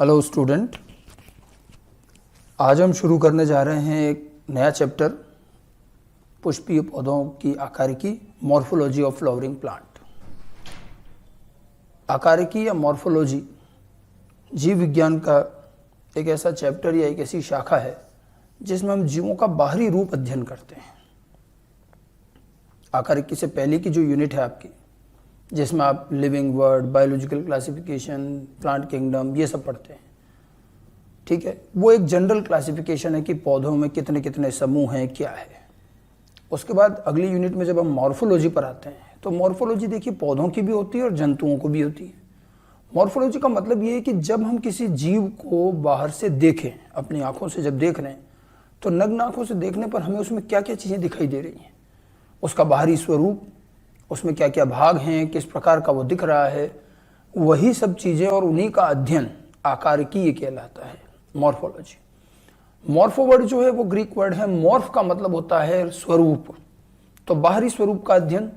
Hello student, आज हम शुरू करने जा रहे हैं एक नया चैप्टर पुष्पीय पौधों की आकारिकी, मॉर्फोलॉजी ऑफ फ्लावरिंग प्लांट। आकारिकी या मॉर्फोलॉजी जीव विज्ञान का एक ऐसा चैप्टर या एक ऐसी शाखा है जिसमें हम जीवों का बाहरी रूप अध्ययन करते हैं। आकारिकी से पहले की जो यूनिट है आपकी, जिसमें आप living word, biological classification, plant kingdom, ये सब पढ़ते हैं, ठीक है। वो एक जनरल क्लासिफिकेशन है कि पौधों में कितने कितने समूह हैं, क्या है। उसके बाद अगली यूनिट में जब हम मॉर्फोलॉजी पर आते हैं तो मॉर्फोलॉजी देखिए पौधों की भी होती है और जंतुओं को भी होती है। मॉर्फोलॉजी का मतलब ये है कि जब हम किसी जीव को बाहर से देखें, अपनी आंखों से जब देख रहे हैं, तो नग्न आंखों से देखने पर हमें उसमें क्या क्या चीज़ें दिखाई दे रही हैं, उसका बाहरी स्वरूप, उसमें क्या क्या भाग हैं, किस प्रकार का वो दिख रहा है, वही सब चीज़ें और उन्हीं का अध्ययन आकारिकी ये कहलाता है, मॉर्फोलॉजी। मॉर्फो वर्ड जो है वो ग्रीक वर्ड है। मॉर्फ का मतलब होता है स्वरूप, तो बाहरी स्वरूप का अध्ययन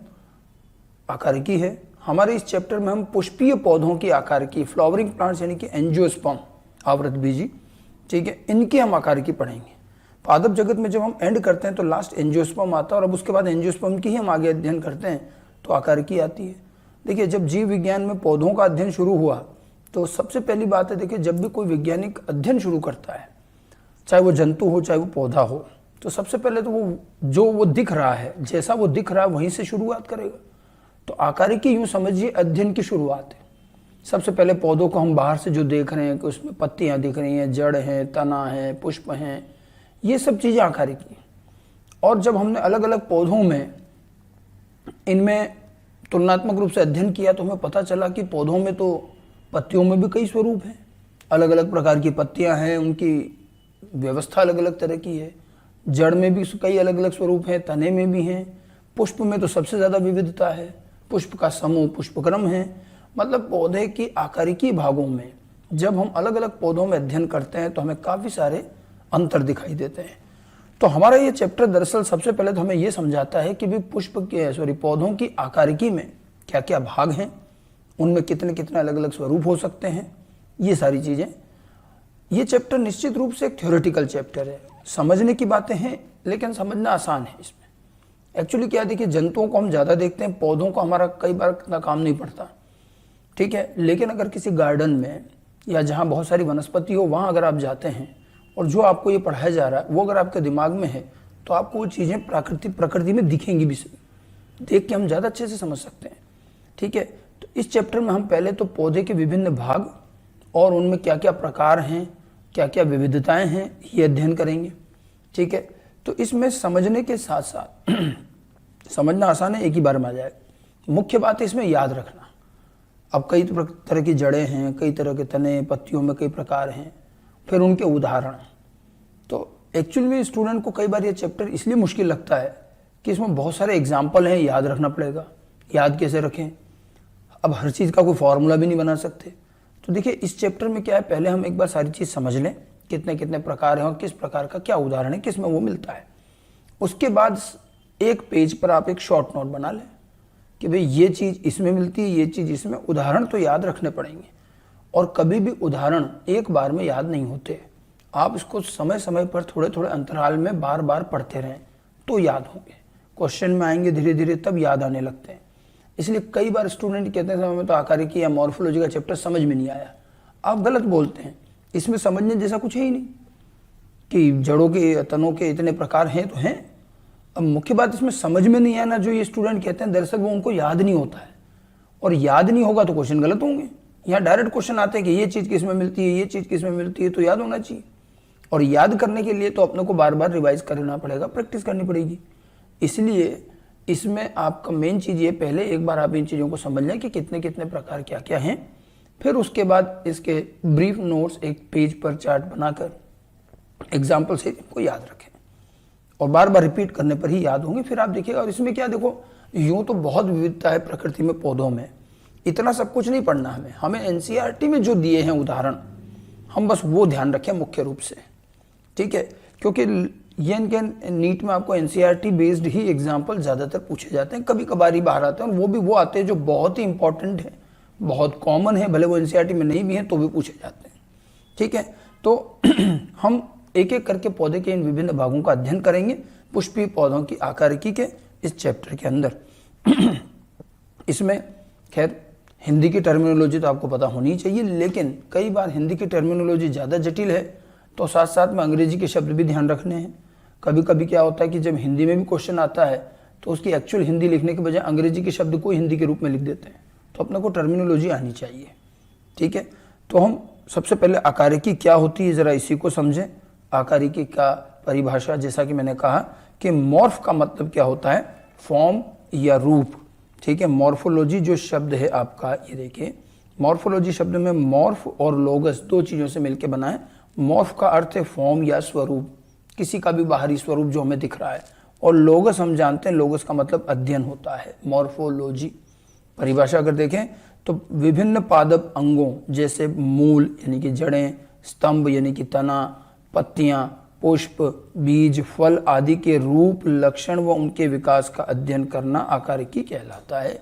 आकारिकी है। हमारे इस चैप्टर में हम पुष्पीय पौधों की आकारिकी, फ्लावरिंग प्लांट्स यानी कि एंजियोस्पर्म, आवृतबीजी, ठीक है, इनकी हम आकारिकी पढ़ेंगे। पादप जगत में जब हम एंड करते हैं तो लास्ट एंजियोस्पर्म आता है और अब उसके बाद एंजियोस्पर्म की ही हम आगे अध्ययन करते हैं तो आकारिकी आती है। देखिए, जब जीव विज्ञान में पौधों का अध्ययन शुरू हुआ तो सबसे पहली बात है, देखिए जब भी कोई वैज्ञानिक अध्ययन शुरू करता है, चाहे वो जंतु हो चाहे वो पौधा हो, तो सबसे पहले तो वो जो वो दिख रहा है, जैसा वो दिख रहा है वहीं से शुरुआत करेगा। तो आकारिकी यूँ समझिए अध्ययन की शुरुआत है। सबसे पहले पौधों को हम बाहर से जो देख रहे हैं कि उसमें पत्तियाँ दिख रही हैं, जड़ हैं, तना है, पुष्प हैं, ये सब चीज़ें आकारिकी। और जब हमने अलग अलग पौधों में इनमें तुलनात्मक रूप से अध्ययन किया तो हमें पता चला कि पौधों में तो पत्तियों में भी कई स्वरूप हैं, अलग अलग प्रकार की पत्तियां हैं, उनकी व्यवस्था अलग अलग तरह की है। जड़ में भी कई अलग अलग स्वरूप हैं, तने में भी हैं, पुष्प में तो सबसे ज़्यादा विविधता है, पुष्प का समूह, पुष्पक्रम है। मतलब पौधे की आकारिकी भागों में जब हम अलग अलग पौधों में अध्ययन करते हैं तो हमें काफ़ी सारे अंतर दिखाई देते हैं। तो हमारा ये चैप्टर दरअसल सबसे पहले तो हमें ये समझाता है कि भी पौधों की आकारिकी में क्या क्या भाग हैं, उनमें कितने कितने अलग अलग स्वरूप हो सकते हैं, ये सारी चीज़ें। ये चैप्टर निश्चित रूप से एक थ्योरेटिकल चैप्टर है, समझने की बातें हैं लेकिन समझना आसान है। इसमें एक्चुअली क्या, देखिए जंतुओं को हम ज़्यादा देखते हैं, पौधों को हमारा कई बार इतना काम नहीं पड़ता, ठीक है। लेकिन अगर किसी गार्डन में या जहाँ बहुत सारी वनस्पति हो, वहाँ अगर आप जाते हैं और जो आपको ये पढ़ाया जा रहा है वो अगर आपके दिमाग में है तो आपको वो चीज़ें प्रकृति में दिखेंगी भी, देख के हम ज़्यादा अच्छे से समझ सकते हैं, ठीक है। तो इस चैप्टर में हम पहले तो पौधे के विभिन्न भाग और उनमें क्या क्या प्रकार हैं, क्या क्या विविधताएं हैं, ये अध्ययन करेंगे, ठीक है। तो इसमें समझने के साथ साथ समझना आसान है, एक ही बार में आ जाएगा। मुख्य बात है इसमें याद रखना। अब कई तरह की जड़ें हैं, कई तरह के तने, पत्तियों में कई प्रकार हैं, फिर उनके उदाहरण। तो एक्चुअली में स्टूडेंट को कई बार ये चैप्टर इसलिए मुश्किल लगता है कि इसमें बहुत सारे एग्जाम्पल हैं, याद रखना पड़ेगा। याद कैसे रखें, अब हर चीज़ का कोई फॉर्मूला भी नहीं बना सकते। तो देखिए इस चैप्टर में क्या है, पहले हम एक बार सारी चीज़ समझ लें, कितने कितने प्रकार हैं और किस प्रकार का क्या उदाहरण है, किस में वो मिलता है। उसके बाद एक पेज पर आप एक शॉर्ट नोट बना लें कि भाई ये चीज़ इसमें मिलती है, ये चीज़ इसमें। उदाहरण तो याद रखने पड़ेंगे और कभी भी उदाहरण एक बार में याद नहीं होते। आप इसको समय समय पर थोड़े थोड़े अंतराल में बार बार पढ़ते रहें तो याद होंगे। क्वेश्चन में आएंगे धीरे धीरे, तब याद आने लगते हैं। इसलिए कई बार स्टूडेंट कहते हैं समय में तो आकारिकी या मॉर्फोलॉजी का चैप्टर समझ में नहीं आया। आप गलत बोलते हैं, इसमें समझने जैसा कुछ है ही नहीं कि जड़ों के, तनों के इतने प्रकार हैं तो हैं। अब मुख्य बात इसमें समझ में नहीं आना, जो ये स्टूडेंट कहते हैं दरअसल वो उनको याद नहीं होता है, और याद नहीं होगा तो क्वेश्चन गलत होंगे। यहाँ डायरेक्ट क्वेश्चन आते हैं कि ये चीज़ किस में मिलती है, ये चीज़ किस में मिलती है, तो याद होना चाहिए। और याद करने के लिए तो अपने को बार बार रिवाइज करना पड़ेगा, प्रैक्टिस करनी पड़ेगी। इसलिए इसमें आपका मेन चीज़ ये, पहले एक बार आप इन चीज़ों को समझ लें कि कितने कितने प्रकार क्या क्या हैं, फिर उसके बाद इसके ब्रीफ नोट्स एक पेज पर चार्ट बनाकर एग्जाम्पल से इनको याद रखें और बार बार रिपीट करने पर ही याद होंगे। फिर आप देखिएगा। और इसमें क्या, देखो यूँ तो बहुत विविधता है प्रकृति में, पौधों में, इतना सब कुछ नहीं पढ़ना हमें एनसीईआरटी में जो दिए हैं उदाहरण, हम बस वो ध्यान रखें मुख्य रूप से, ठीक है। क्योंकि ये इनके नीट में आपको एनसीईआरटी बेस्ड ही एग्जाम्पल ज़्यादातर पूछे जाते हैं, कभी कभार ही बाहर आते हैं, और वो आते हैं जो बहुत ही इंपॉर्टेंट है, बहुत कॉमन है, भले वो एनसीईआरटी में नहीं भी हैं तो भी पूछे जाते हैं। ठीक है, तो हम एक एक करके पौधे के इन विभिन्न भागों का अध्ययन करेंगे पुष्पीय पौधों की आकारिकी के इस चैप्टर के अंदर। इसमें खैर हिंदी की टर्मिनोलॉजी तो आपको पता होनी चाहिए, लेकिन कई बार हिंदी की टर्मिनोलॉजी ज़्यादा जटिल है तो साथ साथ में अंग्रेजी के शब्द भी ध्यान रखने हैं। कभी कभी क्या होता है कि जब हिंदी में भी क्वेश्चन आता है तो उसकी एक्चुअल हिंदी लिखने के बजाय अंग्रेजी के शब्द को हिंदी के रूप में लिख देते हैं, तो अपने को टर्मिनोलॉजी आनी चाहिए। ठीक है, तो हम सबसे पहले आकारिकी क्या होती है ज़रा इसी को समझें। आकारिकी का परिभाषा, जैसा कि मैंने कहा कि मॉर्फ का मतलब क्या होता है, फॉर्म या रूप। ठीक है, मॉर्फोलॉजी जो शब्द है आपका, ये देखिए मॉर्फोलॉजी शब्द में मॉर्फ और लोगस दो चीज़ों से मिलकर बना है। मॉर्फ का अर्थ है फॉर्म या स्वरूप, किसी का भी बाहरी स्वरूप जो हमें दिख रहा है, और लोगस हम जानते हैं, लोगस का मतलब अध्ययन होता है, मॉर्फोलॉजी। परिभाषा अगर देखें तो विभिन्न पादप अंगों जैसे मूल यानी कि जड़ें, स्तंभ यानी कि तना, पत्तियां, पुष्प, बीज, फल आदि के रूप, लक्षण व उनके विकास का अध्ययन करना आकारिकी कहलाता है।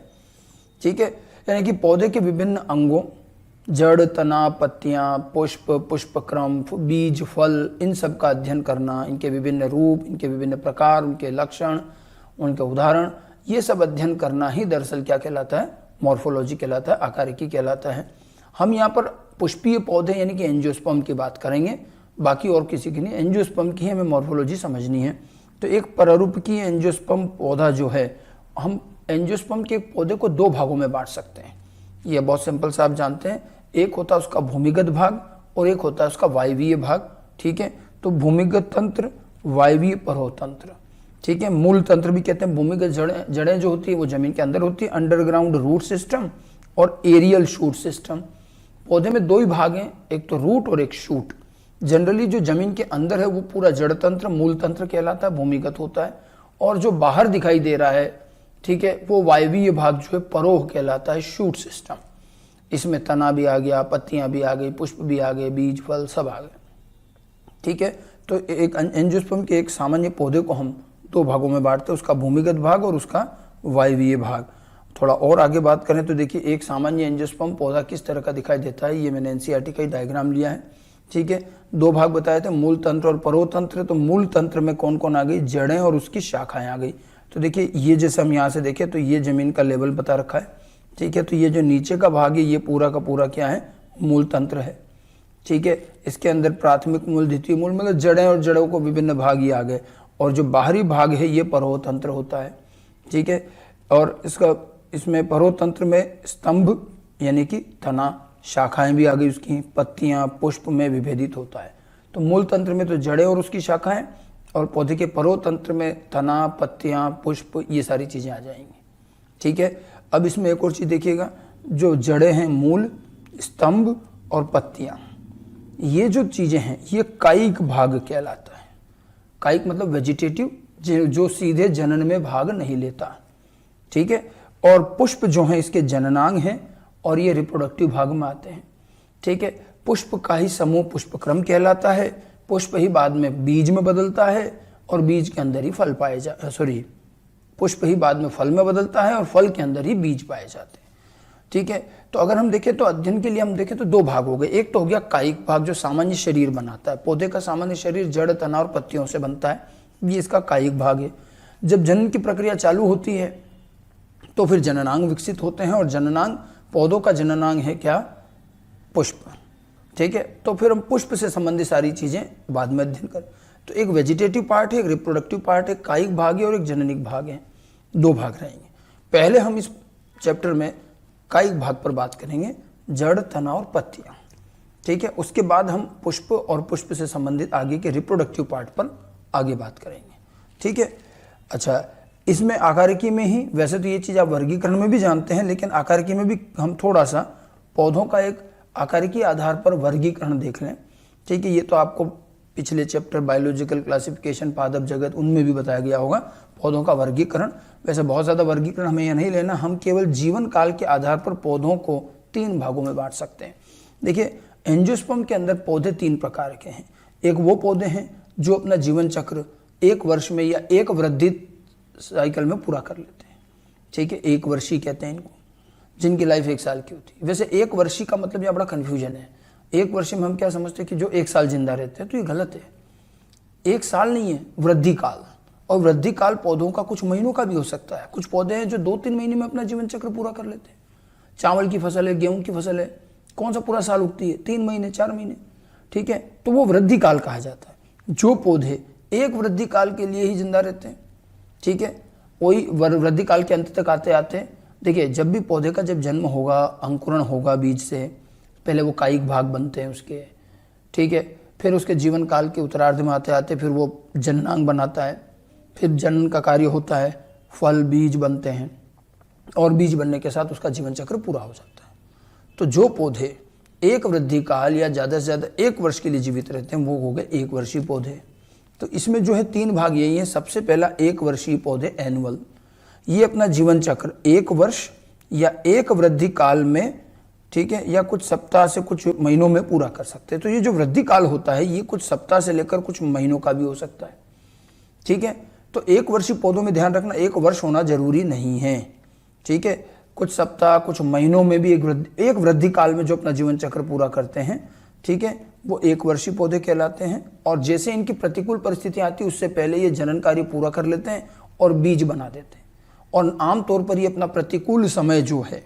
ठीक है, यानी कि पौधे के विभिन्न अंगों, जड़, तना, पत्तियां, पुष्प, पुष्पक्रम, बीज, फल, इन सब का अध्ययन करना, इनके विभिन्न रूप, इनके विभिन्न प्रकार, उनके लक्षण, उनके उदाहरण, ये सब अध्ययन करना ही दरअसल क्या कहलाता है, मॉर्फोलॉजी कहलाता है, आकारिकी कहलाता है। हम यहाँ पर पुष्पीय पौधे यानी कि एंजियोस्पर्म की बात करेंगे, बाकी और किसी की नहीं, एंजियोस्पर्म की हमें मॉर्फोलॉजी समझनी है। तो एक पररूपकीय एंजियोस्पर्म पौधा जो है, हम एंजियोस्पर्म के पौधे को दो भागों में बांट सकते हैं। ये बहुत सिंपल सा आप जानते हैं, एक होता है उसका भूमिगत भाग और एक होता है उसका वायवीय भाग। ठीक है, तो भूमिगत तंत्र, वायवीय परोतंत्र। ठीक है, मूल तंत्र भी कहते हैं। भूमिगत जड़ें जो होती है वो जमीन के अंदर होती है, अंडरग्राउंड रूट सिस्टम और एरियल शूट सिस्टम। पौधे में दो ही भाग हैं, एक तो रूट और एक शूट। जनरली जो जमीन के अंदर है वो पूरा जड़ तंत्र, मूल तंत्र कहलाता है, भूमिगत होता है, और जो बाहर दिखाई दे रहा है, ठीक है, वो वायवीय भाग जो है परोह कहलाता है, शूट सिस्टम। इसमें तना भी आ गया, पत्तियां भी आ गई, पुष्प भी आ गए, बीज, फल सब आ गए। ठीक है, तो एक एंजियोस्पर्म के एक सामान्य पौधे को हम दो भागों में बांटते हैं, उसका भूमिगत भाग और उसका वायवीय भाग। थोड़ा और आगे बात करें तो देखिए एक सामान्य एंजियोस्पर्म पौधा किस तरह का दिखाई देता है, ये मैंने एनसीईआरटी का ही डायग्राम लिया है। ठीक है, दो भाग बताए थे, मूल तंत्र और परोतंत्र। तो मूल तंत्र में कौन कौन आ गई, जड़ें और उसकी शाखाएं आ गई। तो देखिए ये जैसे हम यहाँ से देखें तो ये जमीन का लेवल बता रखा है। ठीक है, तो ये जो नीचे का भाग है ये पूरा का पूरा क्या है, मूल तंत्र है। ठीक है, इसके अंदर प्राथमिक मूल, द्वितीय मूल, मतलब जड़ें और जड़ों को विभिन्न भाग ये आ गए, और जो बाहरी भाग है ये परोतंत्र होता है। ठीक है, और इसमें परोतंत्र में स्तंभ यानी कि तना, शाखाएं भी आ गई उसकी, पत्तियां, पुष्प में विभेदित होता है। तो मूल तंत्र में तो जड़ें और उसकी शाखाएं, और पौधे के परोतंत्र में तना, पत्तियां, पुष्प, ये सारी चीजें आ जाएंगी। ठीक है, अब इसमें एक और चीज देखिएगा, जो जड़ें हैं, मूल, स्तंभ और पत्तियां, ये जो चीजें हैं ये कायिक भाग कहलाता है। कायिक मतलब वेजिटेटिव, जो सीधे जनन में भाग नहीं लेता। ठीक है, और पुष्प जो है इसके जननांग हैं और ये रिप्रोडक्टिव भाग में आते हैं। ठीक है, पुष्प का ही समूह पुष्पक्रम कहलाता है। पुष्प ही बाद में बीज में बदलता है और बीज के अंदर ही फल पाए पुष्प ही बाद में फल में बदलता है और फल के अंदर ही बीज पाए जाते हैं। ठीक है, तो अगर हम देखें तो अध्ययन के लिए हम देखें तो दो भाग हो गए। एक तो हो गया कायिक भाग जो सामान्य शरीर बनाता है, पौधे का सामान्य शरीर जड़, तना और पत्तियों से बनता है, ये इसका कायिक भाग है। जब जनन की प्रक्रिया चालू होती है तो फिर जननांग विकसित होते हैं, और जननांग, पौधों का जननांग है क्या, पुष्प। ठीक है, तो फिर हम पुष्प से संबंधित सारी चीजें बाद में अध्ययन करें। तो एक वेजिटेटिव पार्ट है, एक रिप्रोडक्टिव पार्ट है, कायिक भाग है और एक जननिक भाग है, दो भाग रहेंगे। पहले हम इस चैप्टर में कायिक भाग पर बात करेंगे, जड़, तना और पत्तियां। ठीक है, उसके बाद हम पुष्प और पुष्प से संबंधित आगे के रिप्रोडक्टिव पार्ट पर आगे बात करेंगे। ठीक है, अच्छा, इसमें आकारिकी में ही, वैसे तो ये चीज़ आप वर्गीकरण में भी जानते हैं, लेकिन आकारिकी में भी हम थोड़ा सा पौधों का एक आकारिकी आधार पर वर्गीकरण देख लें। ठीक है, ये तो आपको पिछले चैप्टर बायोलॉजिकल क्लासिफिकेशन, पादप जगत, उनमें भी बताया गया होगा पौधों का वर्गीकरण। वैसे बहुत ज़्यादा वर्गीकरण हमें यह नहीं लेना, हम केवल जीवन काल के आधार पर पौधों को तीन भागों में बांट सकते हैं। देखिए, एंजियोस्पर्म के अंदर पौधे तीन प्रकार के हैं। एक वो पौधे हैं जो अपना जीवन चक्र एक वर्ष में या एक वृद्धि साइकिल में पूरा कर लेते हैं। ठीक है, एक वर्षीय कहते हैं इनको, जिनकी लाइफ एक साल की होती है। वैसे एक वर्षीय का मतलब यहाँ बड़ा कन्फ्यूजन है। एक वर्षीय में हम क्या समझते हैं कि जो 1 साल जिंदा रहते हैं, तो ये गलत है। 1 साल नहीं है, वृद्धि काल। और वृद्धि काल पौधों का कुछ महीनों का भी हो सकता है। कुछ पौधे हैं जो 2-3 महीने में अपना जीवन चक्र पूरा कर लेते हैं। चावल की फसल है, गेहूं की फसल है, कौन सा पूरा साल उगती है? 3 महीने 4 महीने, ठीक है, तो वो वृद्धि काल कहा जाता है। जो पौधे एक वृद्धि काल के लिए ही जिंदा रहते हैं, ठीक है, वही वृद्धि काल के अंत तक आते आते, देखिए जब भी पौधे का जब जन्म होगा, अंकुरण होगा बीज से, पहले वो कायिक भाग बनते हैं उसके, ठीक है, फिर उसके जीवन काल के उत्तरार्ध में आते आते फिर वो जननांग बनाता है, फिर जनन का कार्य होता है, फल बीज बनते हैं, और बीज बनने के साथ उसका जीवन चक्र पूरा हो जाता है। तो जो पौधे एक वृद्धि काल या ज़्यादा से ज़्यादा 1 वर्ष के लिए जीवित रहते हैं, वो हो गए 1 वर्षीय पौधे। तो इसमें जो है 3 भाग यही हैं। सबसे पहला 1 वर्षीय पौधे एनुअल, ये अपना जीवन चक्र 1 वर्ष या 1 वृद्धि काल में, ठीक है, या कुछ सप्ताह से कुछ महीनों में पूरा कर सकते हैं। तो ये जो वृद्धि काल होता है, ये कुछ सप्ताह से लेकर कुछ महीनों का भी हो सकता है, ठीक है। तो 1 वर्षीय पौधों में ध्यान रखना, 1 वर्ष होना जरूरी नहीं है, ठीक है, कुछ सप्ताह कुछ महीनों में भी एक वृद्धि काल में जो अपना जीवन चक्र पूरा करते हैं, ठीक है, वो 1 वर्षीय पौधे कहलाते हैं। और जैसे इनकी प्रतिकूल परिस्थितियां आती है, उससे पहले ये जनन कार्य पूरा कर लेते हैं और बीज बना देते हैं। और आमतौर पर ये अपना प्रतिकूल समय जो है,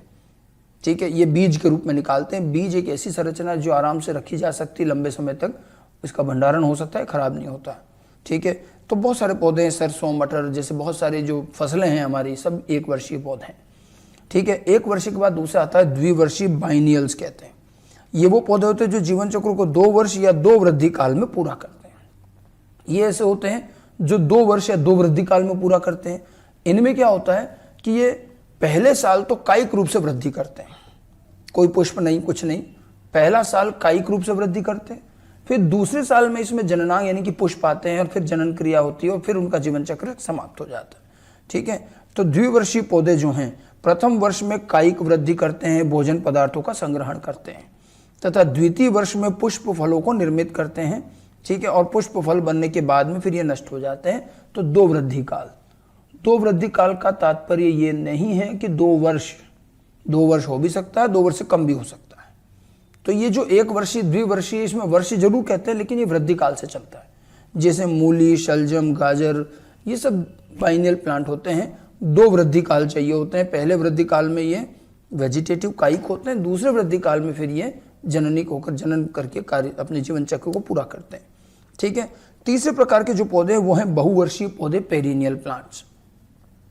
ठीक है, ये बीज के रूप में निकालते हैं। बीज एक ऐसी संरचना है जो आराम से रखी जा सकती है, लंबे समय तक इसका भंडारण हो सकता है, खराब नहीं होता, ठीक है। तो बहुत सारे पौधे हैं, सरसों मटर जैसे बहुत सारी जो फसलें हैं हमारी, सब 1 वर्षीय पौधे हैं, ठीक है। 1 वर्ष के बाद दूसरा आता है द्विवर्षीय, बाइनियल्स कहते हैं। ये वो पौधे होते हैं जो जीवन चक्र को 2 वर्ष या 2 वृद्धि काल में पूरा करते हैं। ये ऐसे होते हैं जो 2 वर्ष या 2 वृद्धि काल में पूरा करते हैं। इनमें क्या होता है कि ये पहले साल तो कायिक रूप से वृद्धि करते हैं, कोई पुष्प नहीं, कुछ नहीं, पहला साल कायिक रूप से वृद्धि करते हैं। फिर दूसरे साल में इसमें जननांग यानी कि पुष्प आते हैं, और फिर जनन क्रिया होती है, और फिर उनका जीवन चक्र समाप्त हो जाता है, ठीक है। तो द्विवर्षीय पौधे जो हैं, प्रथम वर्ष में कायिक वृद्धि करते हैं, भोजन पदार्थों का संग्रहण करते हैं, तथा द्वितीय वर्ष में पुष्प फलों को निर्मित करते हैं, ठीक है, और पुष्प फल बनने के बाद में फिर ये नष्ट हो जाते हैं। तो 2 वृद्धि काल। 2 वृद्धि काल का तात्पर्य ये नहीं है कि 2 वर्ष, 2 वर्ष हो भी सकता है, 2 वर्ष से कम भी हो सकता है। तो ये जो 1 वर्षीय द्विवर्षीय, इसमें वर्ष जरूर कहते हैं, लेकिन ये वृद्धि काल से चलता है। जैसे मूली, शलजम, गाजर, ये सब बाइनियल प्लांट होते हैं, 2 वृद्धि काल चाहिए होते हैं। पहले वृद्धि काल में ये वेजिटेटिव कायिक होते हैं, दूसरे वृद्धि काल में फिर ये जननिक होकर जनन करके कार्य अपने जीवन चक्र को पूरा करते हैं, ठीक है। तीसरे प्रकार के जो पौधे हैं वो हैं बहुवर्षीय पौधे, पेरिनियल प्लांट्स।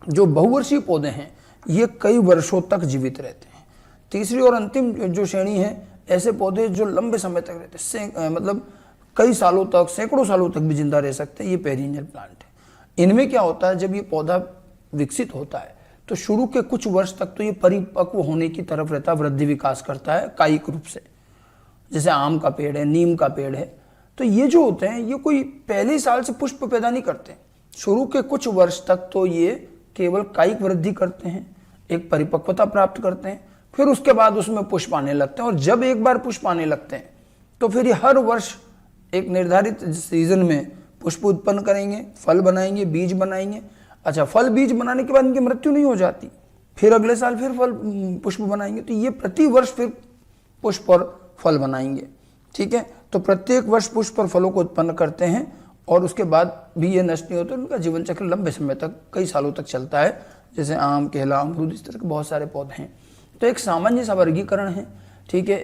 जो बहुवर्षीय पौधे हैं ये कई वर्षों तक जीवित रहते हैं। तीसरी और अंतिम जो श्रेणी है, ऐसे पौधे जो लंबे समय तक रहते हैं, मतलब कई सालों तक, सैकड़ों सालों तक भी जिंदा रह सकते हैं, ये पेरिनियल प्लांट है। इनमें क्या होता है, जब ये पौधा विकसित होता है तो शुरू के कुछ वर्ष तक तो ये परिपक्व होने की तरफ रहता है, वृद्धि विकास करता है कायिक रूप से। जैसे आम का पेड़ है, नीम का पेड़ है, तो ये जो होते हैं ये कोई पहले साल से पुष्प पैदा नहीं करते। शुरू के कुछ वर्ष तक तो ये केवल कायिक वृद्धि करते हैं, एक परिपक्वता प्राप्त करते हैं, फिर उसके बाद उसमें पुष्प आने लगते हैं। और जब एक बार पुष्प आने लगते हैं तो फिर ये हर वर्ष एक निर्धारित सीजन में पुष्प उत्पन्न करेंगे, फल बनाएंगे, बीज बनाएंगे। अच्छा, फल बीज बनाने के बाद इनकी मृत्यु नहीं हो जाती, फिर अगले साल फिर फल पुष्प बनाएंगे। तो ये प्रति वर्ष फिर पुष्प और फल बनाएंगे, ठीक है। तो प्रत्येक वर्ष पुष्प और फलों को उत्पन्न करते हैं, और उसके बाद भी ये नष्ट नहीं होते, उनका जीवन चक्र लंबे समय तक, कई सालों तक चलता है। जैसे आम, केला, अमरूद, इस तरह के बहुत सारे पौधे हैं। तो एक सामान्य सा वर्गीकरण है, ठीक है।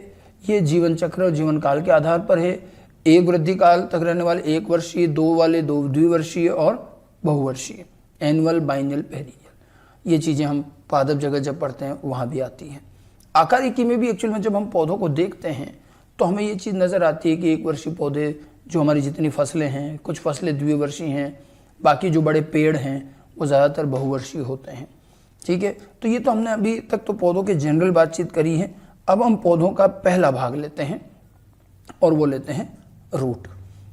ये जीवन चक्र और जीवन काल के आधार पर है। 1 वृद्धि काल तक रहने वाले 1 वर्षीय, 2 वाले 2 द्विवर्षीय और बहुवर्षीय, एनुअल, बाइनियल, पेरिनियल। ये चीज़ें हम पादप जगह जब पढ़ते हैं वहाँ भी आती हैं। आकारिकी में भी एक्चुअल में जब हम पौधों को देखते हैं तो हमें ये चीज़ नज़र आती है कि 1 वर्षीय पौधे जो हमारी जितनी फसलें हैं, कुछ फसलें द्विवर्षीय हैं, बाकी जो बड़े पेड़ हैं वो ज़्यादातर बहुवर्षीय होते हैं, ठीक है। तो ये तो हमने अभी तक तो पौधों के जनरल बातचीत करी है। अब हम पौधों का पहला भाग लेते हैं और वो लेते हैं रूट,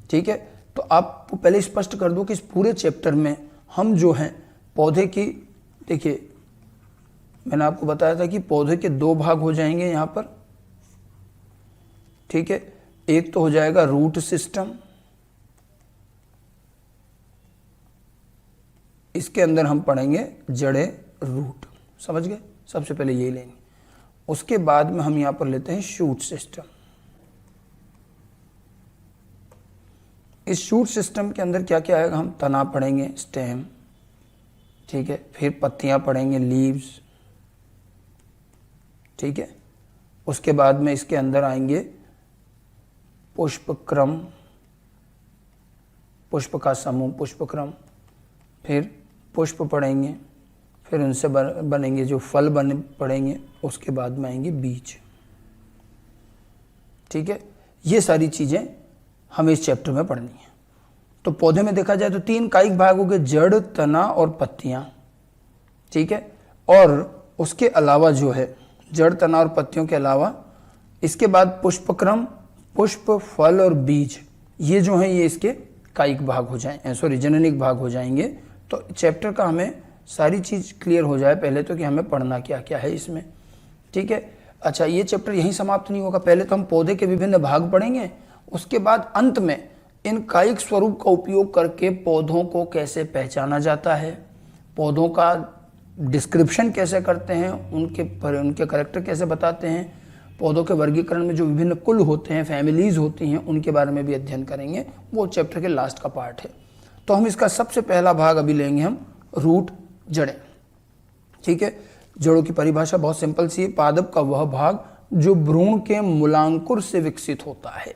ठीक है। तो आपको पहले स्पष्ट कर दूं कि इस पूरे चैप्टर में हम जो हैं पौधे की, देखिए मैंने आपको बताया था कि पौधे के 2 भाग हो जाएंगे यहाँ पर, ठीक है। एक तो हो जाएगा रूट सिस्टम, इसके अंदर हम पढ़ेंगे जड़े, रूट, समझ गए। सबसे पहले यही लेंगे, उसके बाद में हम यहाँ पर लेते हैं शूट सिस्टम। इस शूट सिस्टम के अंदर क्या क्या आएगा, हम तना पढ़ेंगे, स्टेम, ठीक है, फिर पत्तियां पढ़ेंगे, लीव्स, ठीक है। उसके बाद में इसके अंदर आएंगे पुष्पक्रम, पुष्प का समूह, पुष्पक्रम, फिर पुष्प पढ़ेंगे, फिर उनसे बनेंगे जो फल पढ़ेंगे, उसके बाद में आएंगे बीज, ठीक है। ये सारी चीजें हमें इस चैप्टर में पढ़नी है। तो पौधे में देखा जाए तो 3 कायिक भाग हो गए, जड़, तना और पत्तियां, ठीक है। और उसके अलावा जो है जड़, तना और पत्तियों के अलावा इसके बाद पुष्पक्रम, पुष्प, फल और बीज, ये जो है ये इसके कायिक भाग हो जाएं, सॉरी जननिक भाग हो जाएंगे। तो चैप्टर का हमें सारी चीज क्लियर हो जाए पहले तो कि हमें पढ़ना क्या क्या है इसमें, ठीक है। अच्छा, ये चैप्टर यहीं समाप्त नहीं होगा, पहले तो हम पौधे के विभिन्न भाग पढ़ेंगे, उसके बाद अंत में इन कायिक स्वरूप का उपयोग करके पौधों को कैसे पहचाना जाता है, पौधों का डिस्क्रिप्शन कैसे करते हैं, उनके कैरेक्टर कैसे बताते हैं, पौधों के वर्गीकरण में जो विभिन्न कुल होते हैं, फैमिलीज होती हैं, उनके बारे में भी अध्ययन करेंगे। वो चैप्टर के लास्ट का पार्ट है। तो हम इसका सबसे पहला भाग अभी लेंगे हम रूट, जड़ें, ठीक है। जड़ों की परिभाषा बहुत सिंपल सी है, पादप का वह भाग जो भ्रूण के मूलांकुर से विकसित होता है।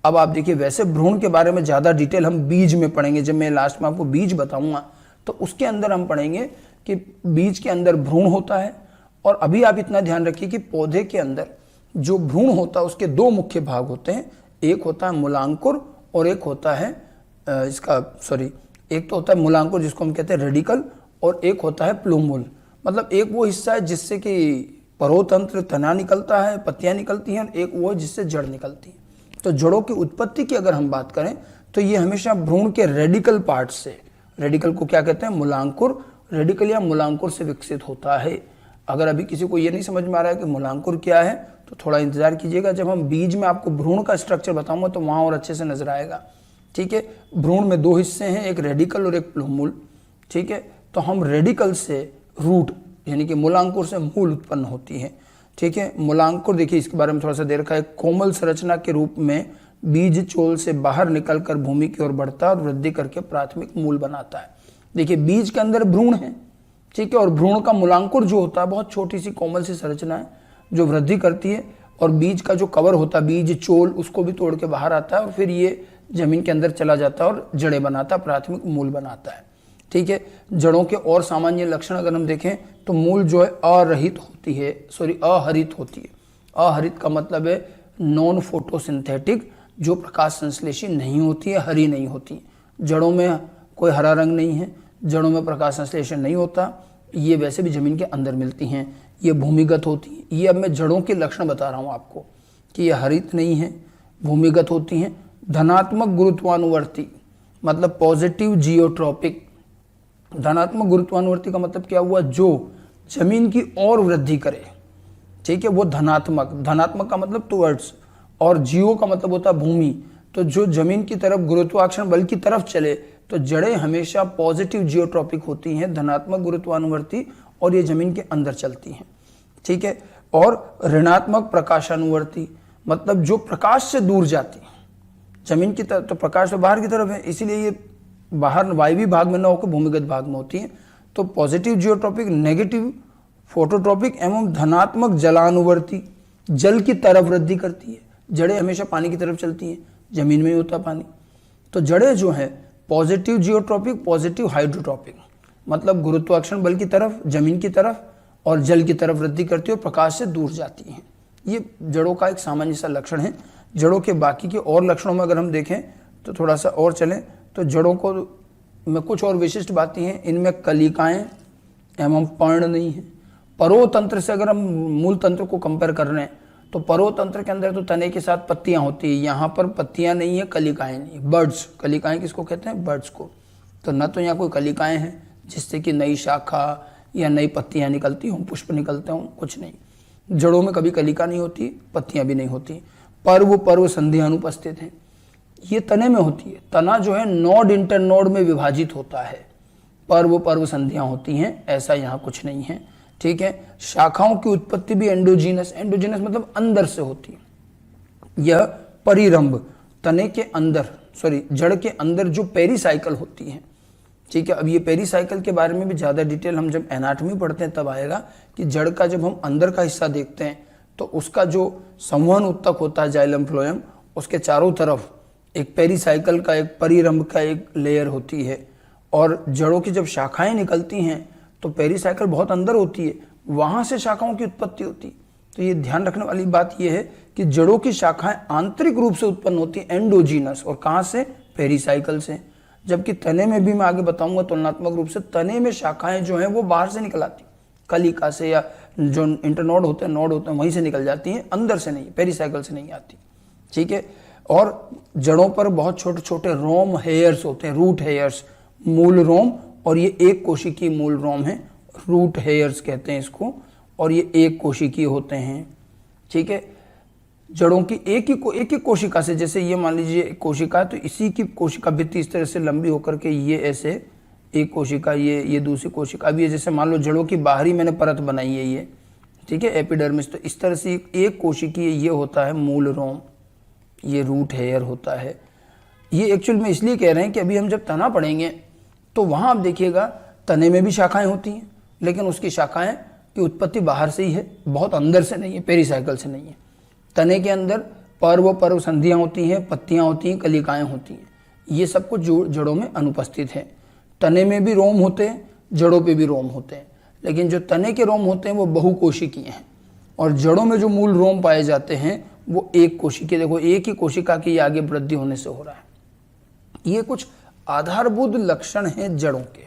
अब आप देखिए, वैसे भ्रूण के बारे में ज्यादा डिटेल हम बीज में पढ़ेंगे, जब मैं लास्ट में आपको बीज बताऊंगा तो उसके अंदर हम पढ़ेंगे कि बीज के अंदर भ्रूण होता है। और अभी आप इतना ध्यान रखिए कि पौधे के अंदर जो भ्रूण होता है उसके 2 मुख्य भाग होते हैं, एक होता है मूलांकुर और एक होता है एक तो होता है मूलांकुर जिसको हम कहते हैं रेडिकल, और एक होता है प्लूमुल। मतलब एक वो हिस्सा है जिससे कि परोतंत्र, तना निकलता है, पत्तियां निकलती हैं, और एक वो है जिससे जड़ निकलती है। तो जड़ों की उत्पत्ति की अगर हम बात करें तो ये हमेशा भ्रूण के रेडिकल पार्ट से, रेडिकल को क्या कहते हैं, मूलांकुर, रेडिकल या मूलांकुर से विकसित होता है। अगर अभी किसी को ये नहीं समझ में आ रहा है कि मूलांकुर क्या है तो थोड़ा इंतजार कीजिएगा, जब हम बीज में आपको भ्रूण का स्ट्रक्चर बताऊंगा तो वहां और अच्छे से नजर आएगा, ठीक है। भ्रूण में 2 हिस्से हैं, एक रेडिकल और एक प्लूमुल, ठीक है। तो हम रेडिकल से रूट यानी कि मूलांकुर से मूल उत्पन्न होती है, ठीक है। मूलांकुर देखिए इसके बारे में थोड़ा सा दे रखा है, कोमल संरचना के रूप में बीज चोल से बाहर निकलकर भूमि की ओर बढ़ता है और वृद्धि करके प्राथमिक मूल बनाता है। देखिए बीज के अंदर भ्रूण है, ठीक है, और भ्रूण का मूलांकुर जो होता है बहुत छोटी सी कोमल सी संरचना है जो वृद्धि करती है, और बीज का जो कवर होता है, बीज चोल, उसको भी तोड़ के बाहर आता है और फिर ये जमीन के अंदर चला जाता है और जड़ें बनाता है, प्राथमिक मूल बनाता है, ठीक है। जड़ों के और सामान्य लक्षण अगर हम देखें तो मूल जो है अहरित होती है। अहरित का मतलब है नॉन फोटोसिंथेटिक, जो प्रकाश संश्लेषी नहीं होती है, हरी नहीं होती। जड़ों में कोई हरा रंग नहीं है, जड़ों में प्रकाश संश्लेषण नहीं होता, ये वैसे भी जमीन के अंदर मिलती हैं, ये भूमिगत होती है। ये अब मैं जड़ों के लक्षण बता रहा हूँ आपको कि ये हरित नहीं है, भूमिगत होती हैं। धनात्मक गुरुत्वानुवर्ती मतलब पॉजिटिव जियोट्रॉपिक। धनात्मक गुरुत्वानुवर्ती का मतलब क्या हुआ, जो जमीन की और वृद्धि करे, ठीक है, वो धनात्मक। धनात्मक का मतलब टुवर्ड्स, और जियो का मतलब होता है भूमि। तो जो जमीन की तरफ गुरुत्वाकर्षण बल की तरफ चले तो जड़ें हमेशा पॉजिटिव जियोट्रॉपिक होती हैं, धनात्मक गुरुत्वानुवर्ती, और ये जमीन के अंदर चलती हैं, ठीक है। और ऋणात्मक प्रकाशानुवर्ती मतलब जो प्रकाश से दूर जाती है जमीन की तरफ, तो प्रकाश तो बाहर की तरफ है, इसीलिए ये बाहर वायवी भाग में न होकर भूमिगत भाग में होती है। तो पॉजिटिव जियोट्रॉपिक, नेगेटिव फोटोट्रॉपिक एवं धनात्मक जलानुवर्ती, जल की तरफ वृद्धि करती है। जड़ें हमेशा पानी की तरफ चलती हैं, जमीन में ही होता पानी। तो जड़ें जो है पॉजिटिव जियोट्रॉपिक, पॉजिटिव हाइड्रोट्रॉपिक मतलब गुरुत्वाकर्षण बल की तरफ, जमीन की तरफ और जल की तरफ वृद्धि करती है और प्रकाश से दूर जाती हैं। ये जड़ों का एक सामान्य सा लक्षण है। जड़ों के बाकी के और लक्षणों में अगर हम देखें तो थोड़ा सा और चलें तो जड़ों को में कुछ और विशिष्ट बातें हैं। इनमें कलिकाएं एवं पर्ण नहीं है। परोतंत्र से अगर हम मूल तंत्र को कंपेयर कर रहे हैं तो परोतंत्र के अंदर तो तने के साथ पत्तियां होती है, यहाँ पर पत्तियां नहीं है, कलिकाएं नहीं है। बर्ड्स, कलिकाएं किसको कहते हैं, बर्ड्स को। तो न तो यहाँ कोई कलिकाएं हैं जिससे कि नई शाखा या नई पत्तियां निकलती हों, पुष्प निकलते हों, कुछ नहीं। जड़ों में कभी कलिका नहीं होती, पत्तियां भी नहीं होती। पर्व संधियां अनुपस्थित हैं, ये तने में होती है। तना जो है नोड इंटरनोड में विभाजित होता है, पर्व संधियां होती हैं, ऐसा यहाँ कुछ नहीं है, ठीक है। शाखाओं की उत्पत्ति भी एंडोजीनस मतलब अंदर से होती है। यह परिरंभ तने के अंदर सॉरी जड़ के अंदर जो पेरीसाइकिल होती है, ठीक है। अब ये पेरीसाइकिल के बारे में भी ज़्यादा डिटेल हम जब एनाटॉमी पढ़ते हैं तब आएगा कि जड़ का जब हम अंदर का हिस्सा देखते हैं तो उसका जो संवहन ऊतक होता है जाइलम फ्लोएम, उसके चारों तरफ एक पेरीसाइकिल का एक परिरंभ का एक लेयर होती है। और जड़ों की जब शाखाएं निकलती हैं तो पेरीसाइकिल बहुत अंदर होती है, वहाँ से शाखाओं की उत्पत्ति होती है। तो ये ध्यान रखने वाली बात यह है कि जड़ों की शाखाएं आंतरिक रूप से उत्पन्न होती हैं एंडोजीनस, और कहाँ से? पेरीसाइकिल से। जबकि तने में भी मैं आगे बताऊंगा तुलनात्मक रूप से तने में शाखाएं जो हैं वो बाहर से निकल आती, कलिका से या जो इंटरनोड होते हैं नोड होते हैं वहीं से निकल जाती हैं, अंदर से नहीं, पेरीसाइकिल से नहीं आती, ठीक है। और जड़ों पर बहुत छोटे छोटे रोम हेयर्स होते हैं, रूट हेयर्स, मूल रोम, और ये एक कोशिकीय मूल रोम है, रूट हेयर्स कहते हैं इसको, और ये एक कोशिकीय होते हैं, ठीक है। जड़ों की एक ही कोशिका से, जैसे ये मान लीजिए कोशिका है तो इसी की कोशिका भित्ति इस तरह से लंबी होकर के ये ऐसे एक कोशिका, ये दूसरी कोशिका। अब ये जैसे मान लो जड़ों की बाहरी मैंने परत बनाई है ये, ठीक है, एपिडर्मिस, तो इस तरह से एक कोशिकीय ये होता है मूल रोम, ये रूट हेयर होता है। ये एक्चुअल में इसलिए कह रहे हैं कि अभी हम जब तना पढ़ेंगे तो वहाँ आप देखिएगा तने में भी शाखाएं होती हैं, लेकिन उसकी शाखाएं की उत्पत्ति बाहर से ही है, बहुत अंदर से नहीं है, पेरीसाइकिल से नहीं है। तने के अंदर पर्व संधियाँ होती हैं, पत्तियाँ होती हैं, कलिकाएँ होती हैं, ये सब कुछ जड़ों में अनुपस्थित है। तने में भी रोम होते हैं, जड़ों पे भी रोम होते हैं, लेकिन जो तने के रोम होते हैं वो बहुकोशिकीय हैं, और जड़ों में जो मूल रोम पाए जाते हैं वो एक कोशिकीय। देखो एक ही कोशिका की आगे वृद्धि होने से हो रहा है। ये कुछ आधारभूत लक्षण हैं जड़ों के,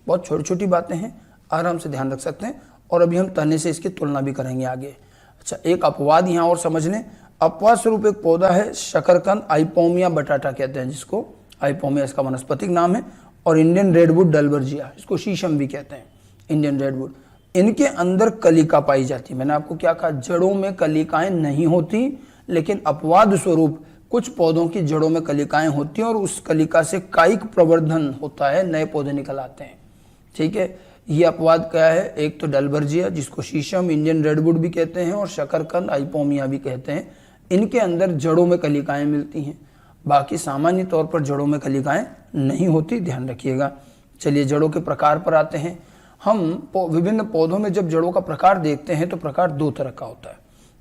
बहुत छोटी छोटी बातें हैं, आराम से ध्यान रख सकते हैं। और अभी हम तने से इसकी तुलना भी करेंगे आगे। अच्छा, एक अपवाद यहाँ और समझ लें। अपवाद स्वरूप एक पौधा है शकरकंद, आइपोमिया बटाटा कहते हैं जिसको, आइपोमिया इसका वनस्पतिक नाम है, और इंडियन रेडवुड डलबर्जिया, इसको शीशम भी कहते हैं, इंडियन रेडवुड। इनके अंदर कलिका पाई जाती है। मैंने आपको क्या कहा, जड़ों में कलिकाएं नहीं होती, लेकिन अपवाद स्वरूप कुछ पौधों की जड़ों में कलिकाएं होती हैं और उस कलिका से कायिक प्रवर्धन होता है, नए पौधे निकल आते हैं, ठीक है। ये अपवाद क्या है, एक तो डलबर्जिया जिसको शीशम, इंडियन रेडवुड भी कहते हैं, और शकरकंद, आइपोमिया भी कहते हैं। इनके अंदर जड़ों में कलिकाएं मिलती हैं, बाकी सामान्य तौर पर जड़ों में कलिकाएं नहीं होती, ध्यान रखिएगा। चलिए जड़ों के प्रकार पर आते हैं। हम विभिन्न पौधों में जब जड़ों का प्रकार देखते हैं तो प्रकार दो तरह का होता है,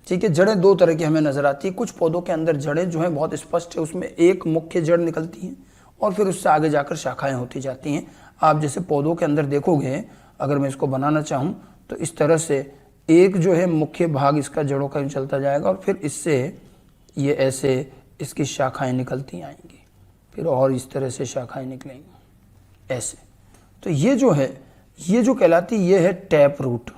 ठीक है। जड़ें दो तरह की हमें नजर आती है। कुछ पौधों के अंदर जड़ें जो हैं बहुत स्पष्ट है, उसमें एक मुख्य जड़ निकलती हैं और फिर उससे आगे जाकर शाखाएं होती जाती हैं। आप जैसे पौधों के अंदर देखोगे, अगर मैं इसको बनाना चाहूँ तो इस तरह से एक जो है मुख्य भाग इसका जड़ों का चलता जाएगा, और फिर इससे ये ऐसे इसकी शाखाएं निकलती आएंगी, फिर और इस तरह से शाखाएं निकलेंगी ऐसे। तो ये जो है, ये जो कहलाती ये है टैप रूट,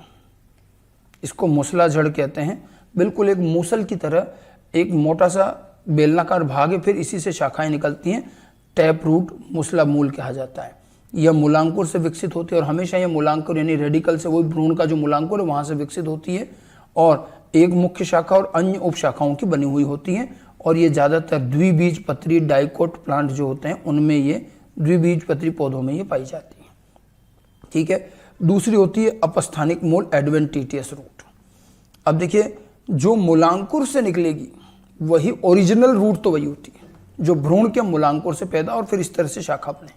इसको मूसला जड़ कहते हैं। बिल्कुल एक मूसल की तरह एक मोटा सा बेलनाकार भाग है, फिर इसी से शाखाएं निकलती हैं। टैप रूट मूसला मूल कहा जाता है। यह मूलांकुर से विकसित होती है, और हमेशा यह मूलांकुर यानी रेडिकल से, वही भ्रूण का जो मूलांकुर है वहां से विकसित होती है, और एक मुख्य शाखा और अन्य उप शाखाओं की बनी हुई होती है। और ये ज्यादातर द्विबीजपत्री डाइकोट प्लांट जो होते हैं उनमें, ये द्विबीजपत्री पौधों में ये पाई जाती है, ठीक है। दूसरी होती है अपस्थानिक मूल, एडवेंटिटियस रूट। अब देखिए, जो मूलांकुर से निकलेगी वही ओरिजिनल रूट तो वही होती है जो भ्रूण के मूलांकुर से पैदा और फिर इस तरह से शाखा बने,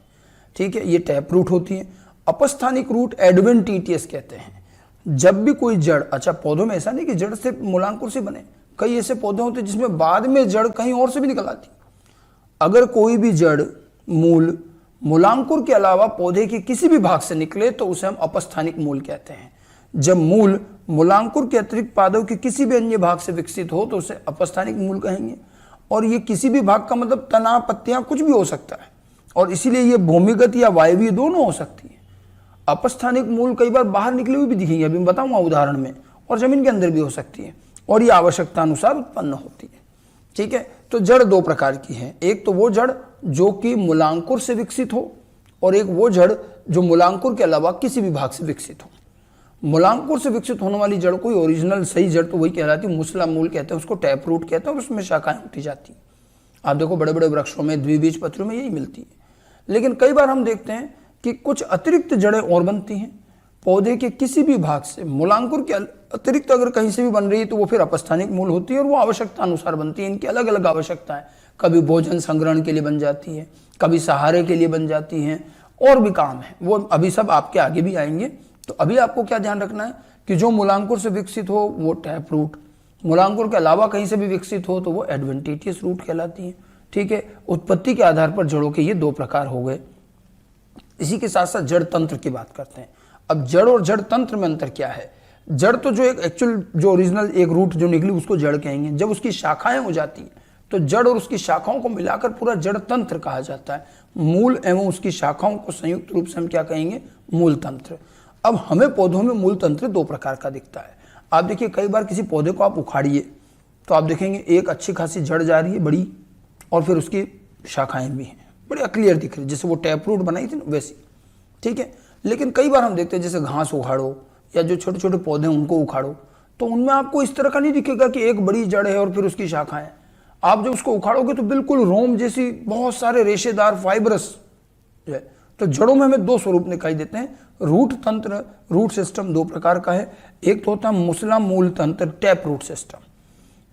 ठीक है। ये टैप रूट होती है। अपस्थानिक रूट एडवेंटिटियस कहते हैं। जब भी कोई जड़, अच्छा पौधों में ऐसा नहीं कि जड़ से मूलांकुर से बने, कई ऐसे पौधे होते हैं जिसमें बाद में जड़ कहीं और से भी निकल आती। अगर कोई भी जड़ मूल मूलांकुर के अलावा पौधे के किसी भी भाग से निकले तो उसे हम अपस्थानिक मूल कहते हैं। जब मूल मूलांकुर के अतिरिक्त पादों के किसी भी अन्य भाग से विकसित हो तो उसे अपस्थानिक मूल कहेंगे। और ये किसी भी भाग का मतलब तना, पत्तियां, कुछ भी हो सकता है, और इसीलिए ये भूमिगत या वायवीय दोनों हो सकती है। अपस्थानिक मूल कई बार बाहर निकले हुए भी दिखेंगे, अभी मैं बताऊंगा उदाहरण में, और जमीन के अंदर भी हो सकती है, और ये आवश्यकता अनुसार उत्पन्न होती है, ठीक है। तो जड़ दो प्रकार की है, एक तो वो जड़ जो कि मूलांकुर से विकसित हो, और एक वो जड़ जो मूलांकुर के अलावा किसी भी भाग से विकसित हो। मूलांकुर से विकसित होने वाली जड़ कोई ओरिजिनल सही जड़ तो वही कहलाती है, मूसला मूल कहते हैं उसको, टैप रूट कहते हैं, और उसमें शाखाएं होती जाती हैं। आप देखो बड़े बड़े वृक्षों में, द्विबीजपत्रियों में यही मिलती है। लेकिन कई बार हम देखते हैं कि कुछ अतिरिक्त जड़ें और बनती हैं पौधे के किसी भी भाग से, मूलांकुर के अतिरिक्त अगर कहीं से भी बन रही है तो वो फिर अपस्थानिक मूल होती है, और वो आवश्यकता अनुसार बनती है। इनकी अलग अलग आवश्यकता है। कभी भोजन संग्रहण के लिए बन जाती है, कभी सहारे के लिए बन जाती हैं, और भी काम है, वो अभी सब आपके आगे भी आएंगे। तो अभी आपको क्या ध्यान रखना है कि जो मूलांकुर से विकसित हो वो टैप रूट, मूलांकुर के अलावा कहीं से भी विकसित हो तो वो एडवेंटिशियस रूट कहलाती है। ठीक है, उत्पत्ति के आधार पर जड़ों के ये दो प्रकार हो गए। इसी के साथ साथ जड़ तंत्र की बात करते हैं। अब जड़ और जड़ तंत्र में अंतर क्या है? जड़ तो जो एक एक्चुअल जो ओरिजिनल एक रूट जो निकली उसको जड़ कहेंगे। जब उसकी शाखाएं हो जाती हैं तो जड़ और उसकी शाखाओं को मिलाकर पूरा जड़ तंत्र कहा जाता है। मूल एवं उसकी शाखाओं को संयुक्त रूप से हम क्या कहेंगे? मूल तंत्र। अब हमें पौधों में मूल तंत्र दो प्रकार का दिखता है। आप देखिए, कई बार किसी पौधे को आप उखाड़िए तो आप देखेंगे एक अच्छी खासी जड़ जा रही है बड़ी, और फिर उसकी शाखाएं भी हैं, बड़े क्लियर दिख रही है, जैसे वो टैप रूट बनाई थी ना वैसी। ठीक है, लेकिन कई बार हम देखते हैं जैसे घास उखाड़ो या जो छोटे छोटे पौधे हैं उनको उखाड़ो तो उनमें आपको इस तरह का नहीं दिखेगा कि एक बड़ी जड़ है और फिर उसकी शाखाएं। आप जब उसको उखाड़ोगे तो बिल्कुल रोम जैसी बहुत सारे रेशेदार फाइबरस है। तो जड़ों में हमें दो स्वरूप दिखाई देते हैं। रूट तंत्र, रूट सिस्टम दो प्रकार का है। एक तो होता है मुसला मूल तंत्र, टैप रूट सिस्टम,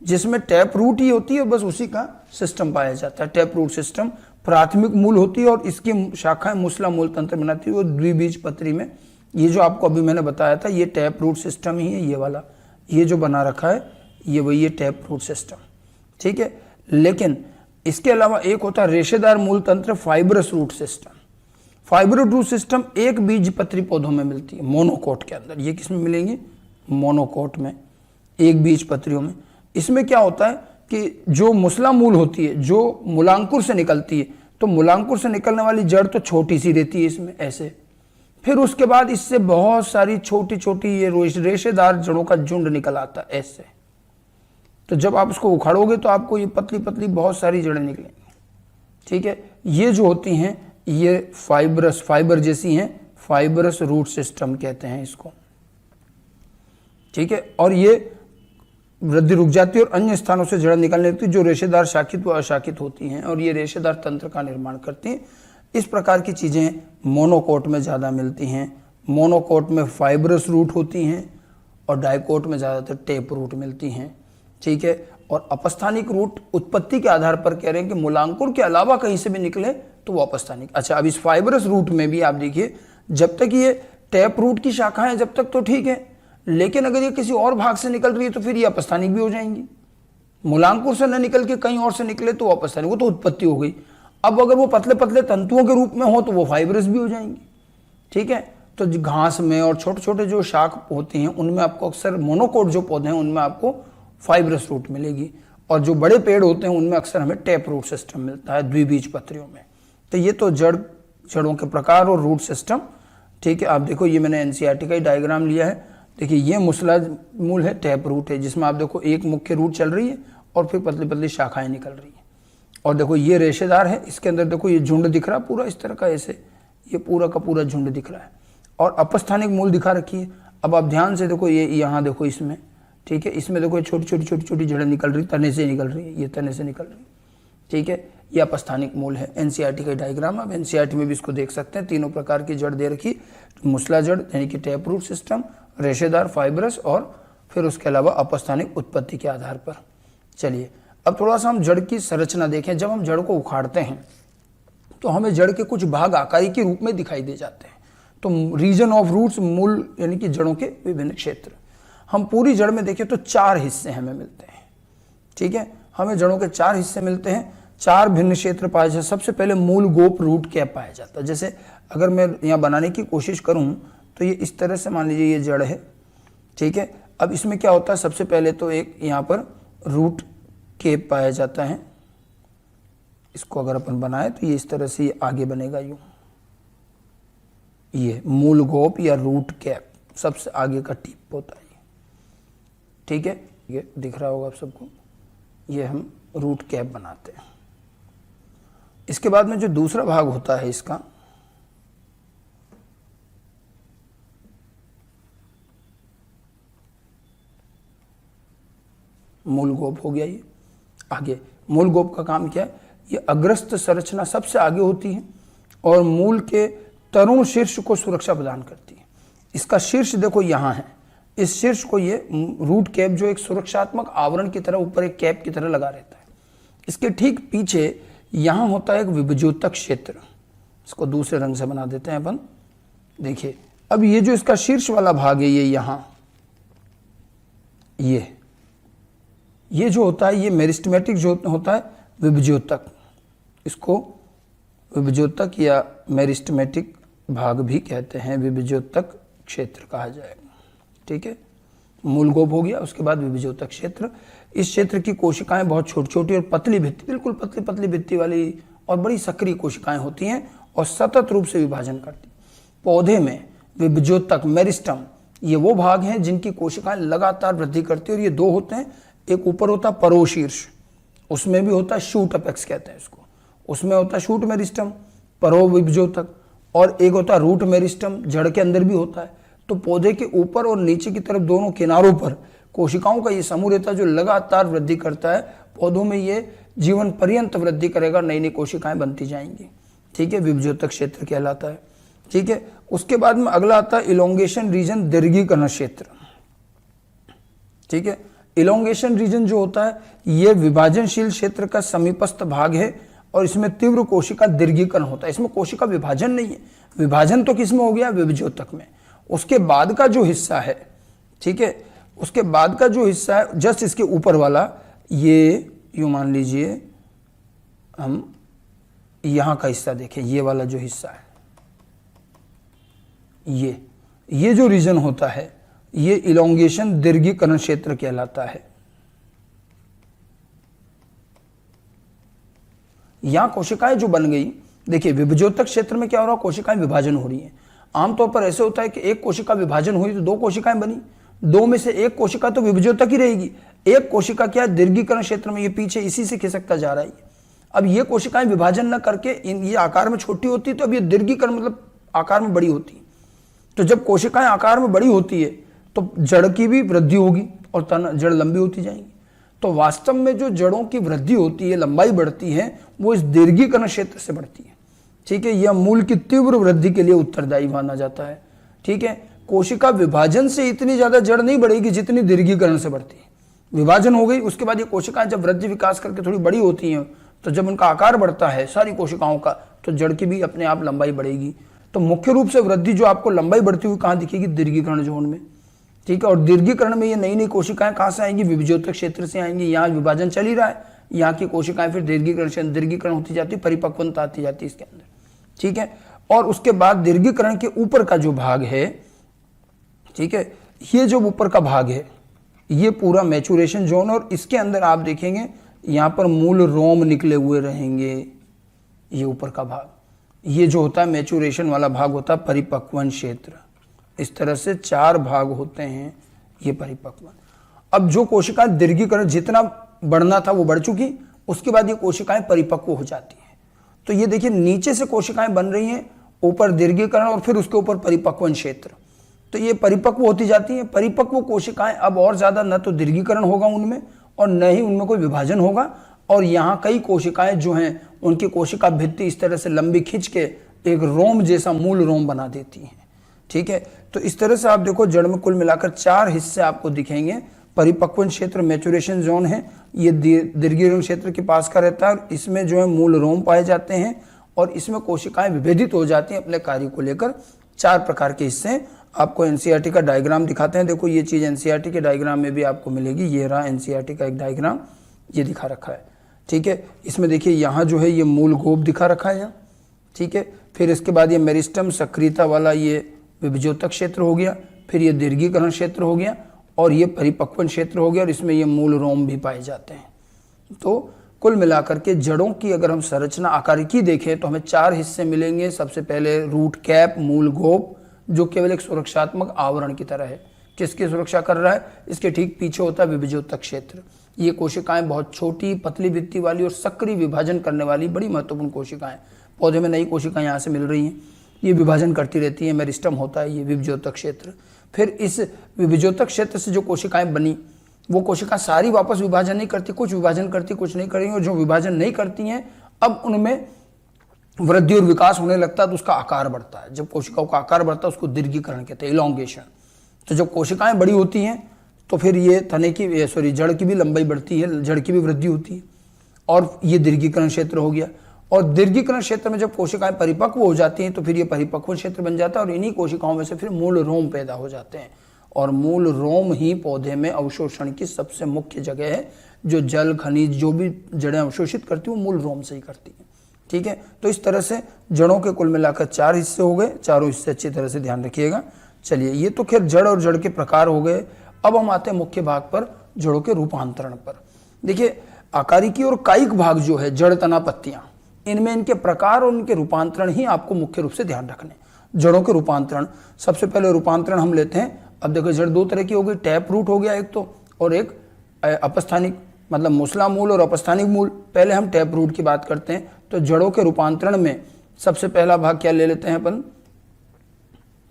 जिसमें टैप रूट ही होती है, बस उसी का सिस्टम पाया जाता है। टैप रूट सिस्टम प्राथमिक मूल होती है और इसकी शाखाएं मुसला मूल तंत्र बनाती है। वो द्विबीजपत्री में, ये जो आपको अभी मैंने बताया था ये टैप रूट सिस्टम ही है। ये वाला ये जो बना रखा है ये वही है टैप रूट सिस्टम। ठीक है, लेकिन इसके अलावा एक होता है रेशेदार मूल तंत्र, fibrous root system. Fibre root system एक बीजपत्री पौधों में मिलती है, मोनोकोट के अंदर। ये किसमें मिलेंगे? मोनोकोट में, एक बीजपत्रियों में। इसमें क्या होता है कि जो मुसला मूल होती है, जो मूलांकुर से निकलती है, तो मूलांकुर से निकलने वाली जड़ तो छोटी सी रहती है इसमें ऐसे, फिर उसके बाद इससे बहुत सारी छोटी छोटी ये रेशेदार जड़ों का झुंड निकल आता है ऐसे। तो जब आप उसको उखाड़ोगे तो आपको ये पतली पतली बहुत सारी जड़ें निकलेंगी। ठीक है, ये जो होती हैं ये फाइबरस, फाइबर जैसी हैं, फाइबरस रूट सिस्टम कहते हैं इसको। ठीक है, और ये वृद्धि रुक जाती है और अन्य स्थानों से जड़ निकलने लगती है जो रेशेदार शाखित व अशाखित होती हैं और ये रेशेदार तंत्र का निर्माण करती हैं। इस प्रकार की चीज़ें मोनोकोट में ज़्यादा मिलती हैं। मोनोकोट में फाइबरस रूट होती हैं और डाइकोट में ज़्यादातर टेप रूट मिलती हैं। ठीक है, और अपस्थानिक रूट उत्पत्ति के आधार पर कह रहे हैं कि मूलांकुर के अलावा कहीं से भी निकले तो वो अपस्थानिक। अच्छा, अब इस फाइबरस रूट में भी आप देखिए, जब तक ये टैप रूट की शाखाएं जब तक तो ठीक है, लेकिन अगर ये किसी और भाग से निकल रही है तो फिर ये अपस्थानिक भी हो जाएंगी। मूलांकुर से न निकल के कहीं और से निकले तो वो अपस्थानिक, वो तो उत्पत्ति हो गई। अब अगर वो पतले पतले तंतुओं के रूप में हो तो वो फाइबरस भी हो जाएंगी। ठीक है, तो घास में और छोटे छोटे जो शाख होती हैं उनमें आपको अक्सर मोनोकोट जो पौधे हैं उनमें आपको फाइबरस रूट मिलेगी, और जो बड़े पेड़ होते हैं उनमें अक्सर हमें टैप रूट सिस्टम मिलता है द्विबीजपत्रियों में। तो ये तो जड़ों के प्रकार और रूट सिस्टम। ठीक है, आप देखो ये मैंने एनसीईआरटी का ही डायग्राम लिया है। देखिए ये मुसला मूल है, टैप रूट है, जिसमें आप देखो एक मुख्य रूट चल रही है और फिर पतली पतली शाखाएं निकल रही हैं। और देखो ये रेशेदार है, इसके अंदर देखो ये झुंड दिख रहा है पूरा इस तरह का, ऐसे ये पूरा का पूरा झुंड दिख रहा है और अपस्थानिक मूल दिखा रखी है। अब आप ध्यान से देखो, ये यहाँ देखो इसमें, ठीक है, इसमें देखो छोटी छोटी छोटी छोटी जड़ें निकल रही, तने से निकल रही है, ये तने से निकल रही। ठीक है, ये अपस्थानिक मूल है। एनसीईआरटी का डायग्राम, आप एनसीईआरटी में भी इसको देख सकते हैं। तीनों प्रकार की जड़ दे रखी, मुसला जड़ यानी कि टैप रूट सिस्टम, रेशेदार फाइबरस, और फिर उसके अलावा अपस्थानिक उत्पत्ति के आधार पर। चलिए अब थोड़ा सा हम जड़ की संरचना देखें। जब हम जड़ को उखाड़ते हैं तो हमें जड़ के कुछ भाग आकारी के रूप में दिखाई दे जाते हैं। तो रीजन ऑफ रूट्स, मूल यानी कि जड़ों के विभिन्न क्षेत्र। हम पूरी जड़ में देखें तो 4 हिस्से हमें मिलते हैं। ठीक है, हमें जड़ों के 4 हिस्से मिलते हैं, 4 भिन्न क्षेत्र पाए जाते हैं। सबसे पहले मूल गोप रूट कैप पाया जाता है। जैसे अगर मैं यहाँ बनाने की कोशिश करूँ तो ये इस तरह से मान लीजिए ये जड़ है। ठीक है, अब इसमें क्या होता है, सबसे पहले तो एक यहाँ पर रूट कैप पाया जाता है। इसको अगर अपन बनाए तो ये इस तरह से ये आगे बनेगा यूं। ये मूल गोप या रूट कैप सबसे आगे का टिप होता है। ठीक है, ये दिख रहा होगा आप सबको, ये हम रूट कैप बनाते हैं। इसके बाद में जो दूसरा भाग होता है इसका, मूल गोप हो गया। ये आगे मूल गोप का काम क्या है, ये अग्रस्त संरचना सबसे आगे होती है और मूल के तरुण शीर्ष को सुरक्षा प्रदान करती है। इसका शीर्ष देखो यहाँ है, इस शीर्ष को ये रूट कैप जो एक सुरक्षात्मक आवरण की तरह ऊपर एक कैप की तरह लगा रहता है, इसके ठीक पीछे यहाँ होता है एक विभज्योतक क्षेत्र, इसको दूसरे रंग से बना देते हैं अपन। देखिए अब ये जो इसका शीर्ष वाला भाग है, ये यहाँ ये जो होता है, ये मेरिस्टेमेटिक जो होता है विभज्योतक, इसको विभज्योतक या मेरिस्टेमेटिक भाग भी कहते हैं, विभज्योतक क्षेत्र कहा जाएगा। ठीक है, मूल गोप हो गया, उसके बाद विभज्योतक क्षेत्र। इस क्षेत्र की कोशिकाएं बहुत छोटी छोटी और पतली भित्ति, बिल्कुल पतली पतली भित्ति वाली और बड़ी सक्रिय कोशिकाएं होती हैं और सतत रूप से विभाजन करती। पौधे में विभज्योतक मेरिस्टम ये वो भाग हैं जिनकी कोशिकाएं लगातार वृद्धि करती है, और ये दो होते हैं, एक ऊपर होता है परोशीर्ष, उसमें भी होता है शूट अपेक्स कहते हैं इसको, उसमें होता है शूट मेरिस्टम परो विभज्योतक, और एक होता है रूट मेरिस्टम, जड़ के अंदर भी होता है। तो पौधे के ऊपर और नीचे की तरफ दोनों किनारों पर कोशिकाओं का ये समूह रहता है जो लगातार वृद्धि करता है। पौधों में ये जीवन पर्यंत वृद्धि करेगा, नई नई कोशिकाएं बनती जाएंगी। ठीक है, विभज्योतक क्षेत्र कहलाता है। ठीक है, उसके बाद में अगला आता है इलोंगेशन रीजन, दीर्घीकरण क्षेत्र। ठीक है, इलोंगेशन रीजन जो होता है ये विभाजनशील क्षेत्र का समीपस्थ भाग है और इसमें तीव्र कोशिका दीर्घीकरण होता है। इसमें कोशिका विभाजन नहीं है, विभाजन तो किसमें हो गया, विभज्योतक में। उसके बाद का जो हिस्सा है, ठीक है, उसके बाद का जो हिस्सा है जस्ट इसके ऊपर वाला, ये यूं मान लीजिए हम यहां का हिस्सा देखें, ये वाला जो हिस्सा है, ये जो रीजन होता है ये इलोंगेशन दीर्घीकरण क्षेत्र कहलाता है। यहां कोशिकाएं जो बन गई, देखिए विभज्योतक क्षेत्र में क्या हो रहा है, कोशिकाएं विभाजन हो रही हैं। आमतौर पर ऐसे होता है कि एक कोशिका विभाजन हुई तो दो कोशिकाएं बनी, दो में से एक कोशिका तो विभज्योतक ही रहेगी, एक कोशिका क्या है दीर्घीकरण क्षेत्र में, ये पीछे इसी से खिसकता जा रहा है। अब ये कोशिकाएं विभाजन न करके ये आकार में छोटी होती है, तो अब ये दीर्घीकरण मतलब आकार में बड़ी होती है। तो जब कोशिकाएं आकार में बड़ी होती है तो जड़ की भी वृद्धि होगी और जड़ लंबी होती जाएंगी। तो वास्तव में जो जड़ों की वृद्धि होती है, लंबाई बढ़ती है, वो इस दीर्घीकरण क्षेत्र से बढ़ती है। ठीक है, यह मूल की तीव्र वृद्धि के लिए उत्तरदायी माना जाता है। ठीक है, कोशिका विभाजन से इतनी ज्यादा जड़ नहीं बढ़ेगी जितनी दीर्घीकरण से बढ़ती है। विभाजन हो गई, उसके बाद ये कोशिकाएं जब वृद्धि विकास करके थोड़ी बड़ी होती हैं, तो जब उनका आकार बढ़ता है सारी कोशिकाओं का, तो जड़ की भी अपने आप लंबाई बढ़ेगी। तो मुख्य रूप से वृद्धि जो आपको लंबाई बढ़ती हुई कहाँ दिखेगी, दीर्घीकरण जोन में। ठीक है, और दीर्घीकरण में ये नई नई कोशिकाएं कहाँ से आएंगी, विभज्योतक क्षेत्र से आएंगी। यहाँ विभाजन चल ही रहा है, यहाँ की कोशिकाएं फिर दीर्घीकरण होती जाती, परिपक्वता आती जाती इसके अंदर। ठीक है, और उसके बाद दीर्घीकरण के ऊपर का जो भाग है, ठीक है, ये जो ऊपर का भाग है ये पूरा मैचुरेशन जोन, और इसके अंदर आप देखेंगे यहाँ पर मूल रोम निकले हुए रहेंगे। ये ऊपर का भाग, ये जो होता है मैचुरेशन वाला भाग होता है परिपक्वन क्षेत्र। इस तरह से चार भाग होते हैं ये परिपक्वन। अब जो कोशिकाएं दीर्घीकरण जितना बढ़ना था वो बढ़ चुकी, उसके बाद ये कोशिकाएं परिपक्व हो जाती हैं। तो ये देखिए नीचे से कोशिकाएं बन रही हैं, ऊपर दीर्घीकरण और फिर उसके ऊपर परिपक्वन क्षेत्र। तो ये परिपक्व होती जाती हैं। परिपक्व कोशिकाएं अब और ज्यादा न तो दीर्घीकरण होगा उनमें और न ही उनमें कोई विभाजन होगा, और यहाँ कई कोशिकाएं जो हैं उनकी कोशिका भित्ति इस तरह से लंबी खींच के एक रोम जैसा मूल रोम बना देती हैं। ठीक है, तो इस तरह से आप देखो जड़ में कुल मिलाकर चार हिस्से आपको दिखेंगे। परिपक्वन क्षेत्र मैचुरेशन जोन है, ये दीर्घीकरण क्षेत्र के पास का रहता है, और इसमें जो है मूल रोम पाए जाते हैं और इसमें कोशिकाएं विभेदित हो जाती हैं अपने कार्य को लेकर। चार प्रकार के हिस्से आपको एनसीईआरटी का डायग्राम दिखाते हैं। देखो ये चीज एनसीईआरटी के डायग्राम में भी आपको मिलेगी, ये रहा एनसीईआरटी का एक डायग्राम, ये दिखा रखा है। ठीक है, इसमें देखिए यहाँ जो है ये मूल गोप दिखा रखा है यहाँ। ठीक है, फिर इसके बाद ये मेरिस्टम सक्रियता वाला ये विभज्योतक क्षेत्र हो गया, फिर ये दीर्घीकरण क्षेत्र हो गया, और ये परिपक्वन क्षेत्र हो गया, और इसमें ये मूल रोम भी पाए जाते हैं। तो कुल मिलाकर के जड़ों की अगर हम संरचना आकारिकी देखें तो हमें चार हिस्से मिलेंगे। सबसे पहले रूट कैप, मूल गोप, जो केवल एक सुरक्षात्मक आवरण की तरह है। किसकी सुरक्षा कर रहा है, इसके ठीक पीछे होता है विभज्योतक क्षेत्र। ये कोशिकाएं बहुत छोटी, पतली भित्ति वाली और सक्रिय विभाजन करने वाली बड़ी महत्वपूर्ण कोशिकाएं। पौधे में नई कोशिकाएं यहाँ से मिल रही हैं, ये विभाजन करती रहती है, मेरिस्टम होता है ये विभज्योतक क्षेत्र। फिर इस विभज्योतक क्षेत्र से जो कोशिकाएं बनी, वो कोशिका सारी वापस विभाजन नहीं करती, कुछ विभाजन करती, कुछ नहीं करेंगी, और जो विभाजन नहीं करती हैं अब उनमें वृद्धि और विकास होने लगता है, तो उसका आकार बढ़ता है। जब कोशिकाओं का आकार बढ़ता है उसको दीर्घीकरण कहते हैं, इलोंगेशन। तो जब कोशिकाएं बड़ी होती हैं तो फिर ये तने की जड़ की भी लंबाई बढ़ती है, जड़ की भी वृद्धि होती है, और ये दीर्घीकरण क्षेत्र हो गया। और दीर्घीकरण क्षेत्र में जब कोशिकाएं परिपक्व हो जाती हैं तो फिर ये परिपक्व क्षेत्र बन जाता है और इन्हीं कोशिकाओं में से फिर मूल रोम पैदा हो जाते हैं। और मूल रोम ही पौधे में अवशोषण की सबसे मुख्य जगह है। जो जल, खनिज, जो भी जड़ें अवशोषित करती हैं वो मूल रोम से ही करती हैं। ठीक है, तो इस तरह से जड़ों के कुल मिलाकर 4 हिस्से हो गए। चारों हिस्से अच्छी तरह से ध्यान रखिएगा। चलिए, ये तो खैर जड़ और जड़ के प्रकार हो गए। अब हम आते हैं मुख्य भाग पर, जड़ों के रूपांतरण पर। देखिए, आकारिकी और कायिक भाग जो है, जड़, तना, पत्तियां, इनमें इनके प्रकार और इनके रूपांतरण ही आपको मुख्य रूप से ध्यान रखने। जड़ों के रूपांतरण, सबसे पहले रूपांतरण हम लेते हैं। अब देखो, जड़ 2 तरह की हो गई, टैप रूट हो गया एक तो, और एक अपस्थानिक, मतलब मूसला मूल और अपस्थानिक मूल। पहले हम टैप रूट की बात करते हैं। तो जड़ों के रूपांतरण में सबसे पहला भाग क्या ले लेते हैं अपन?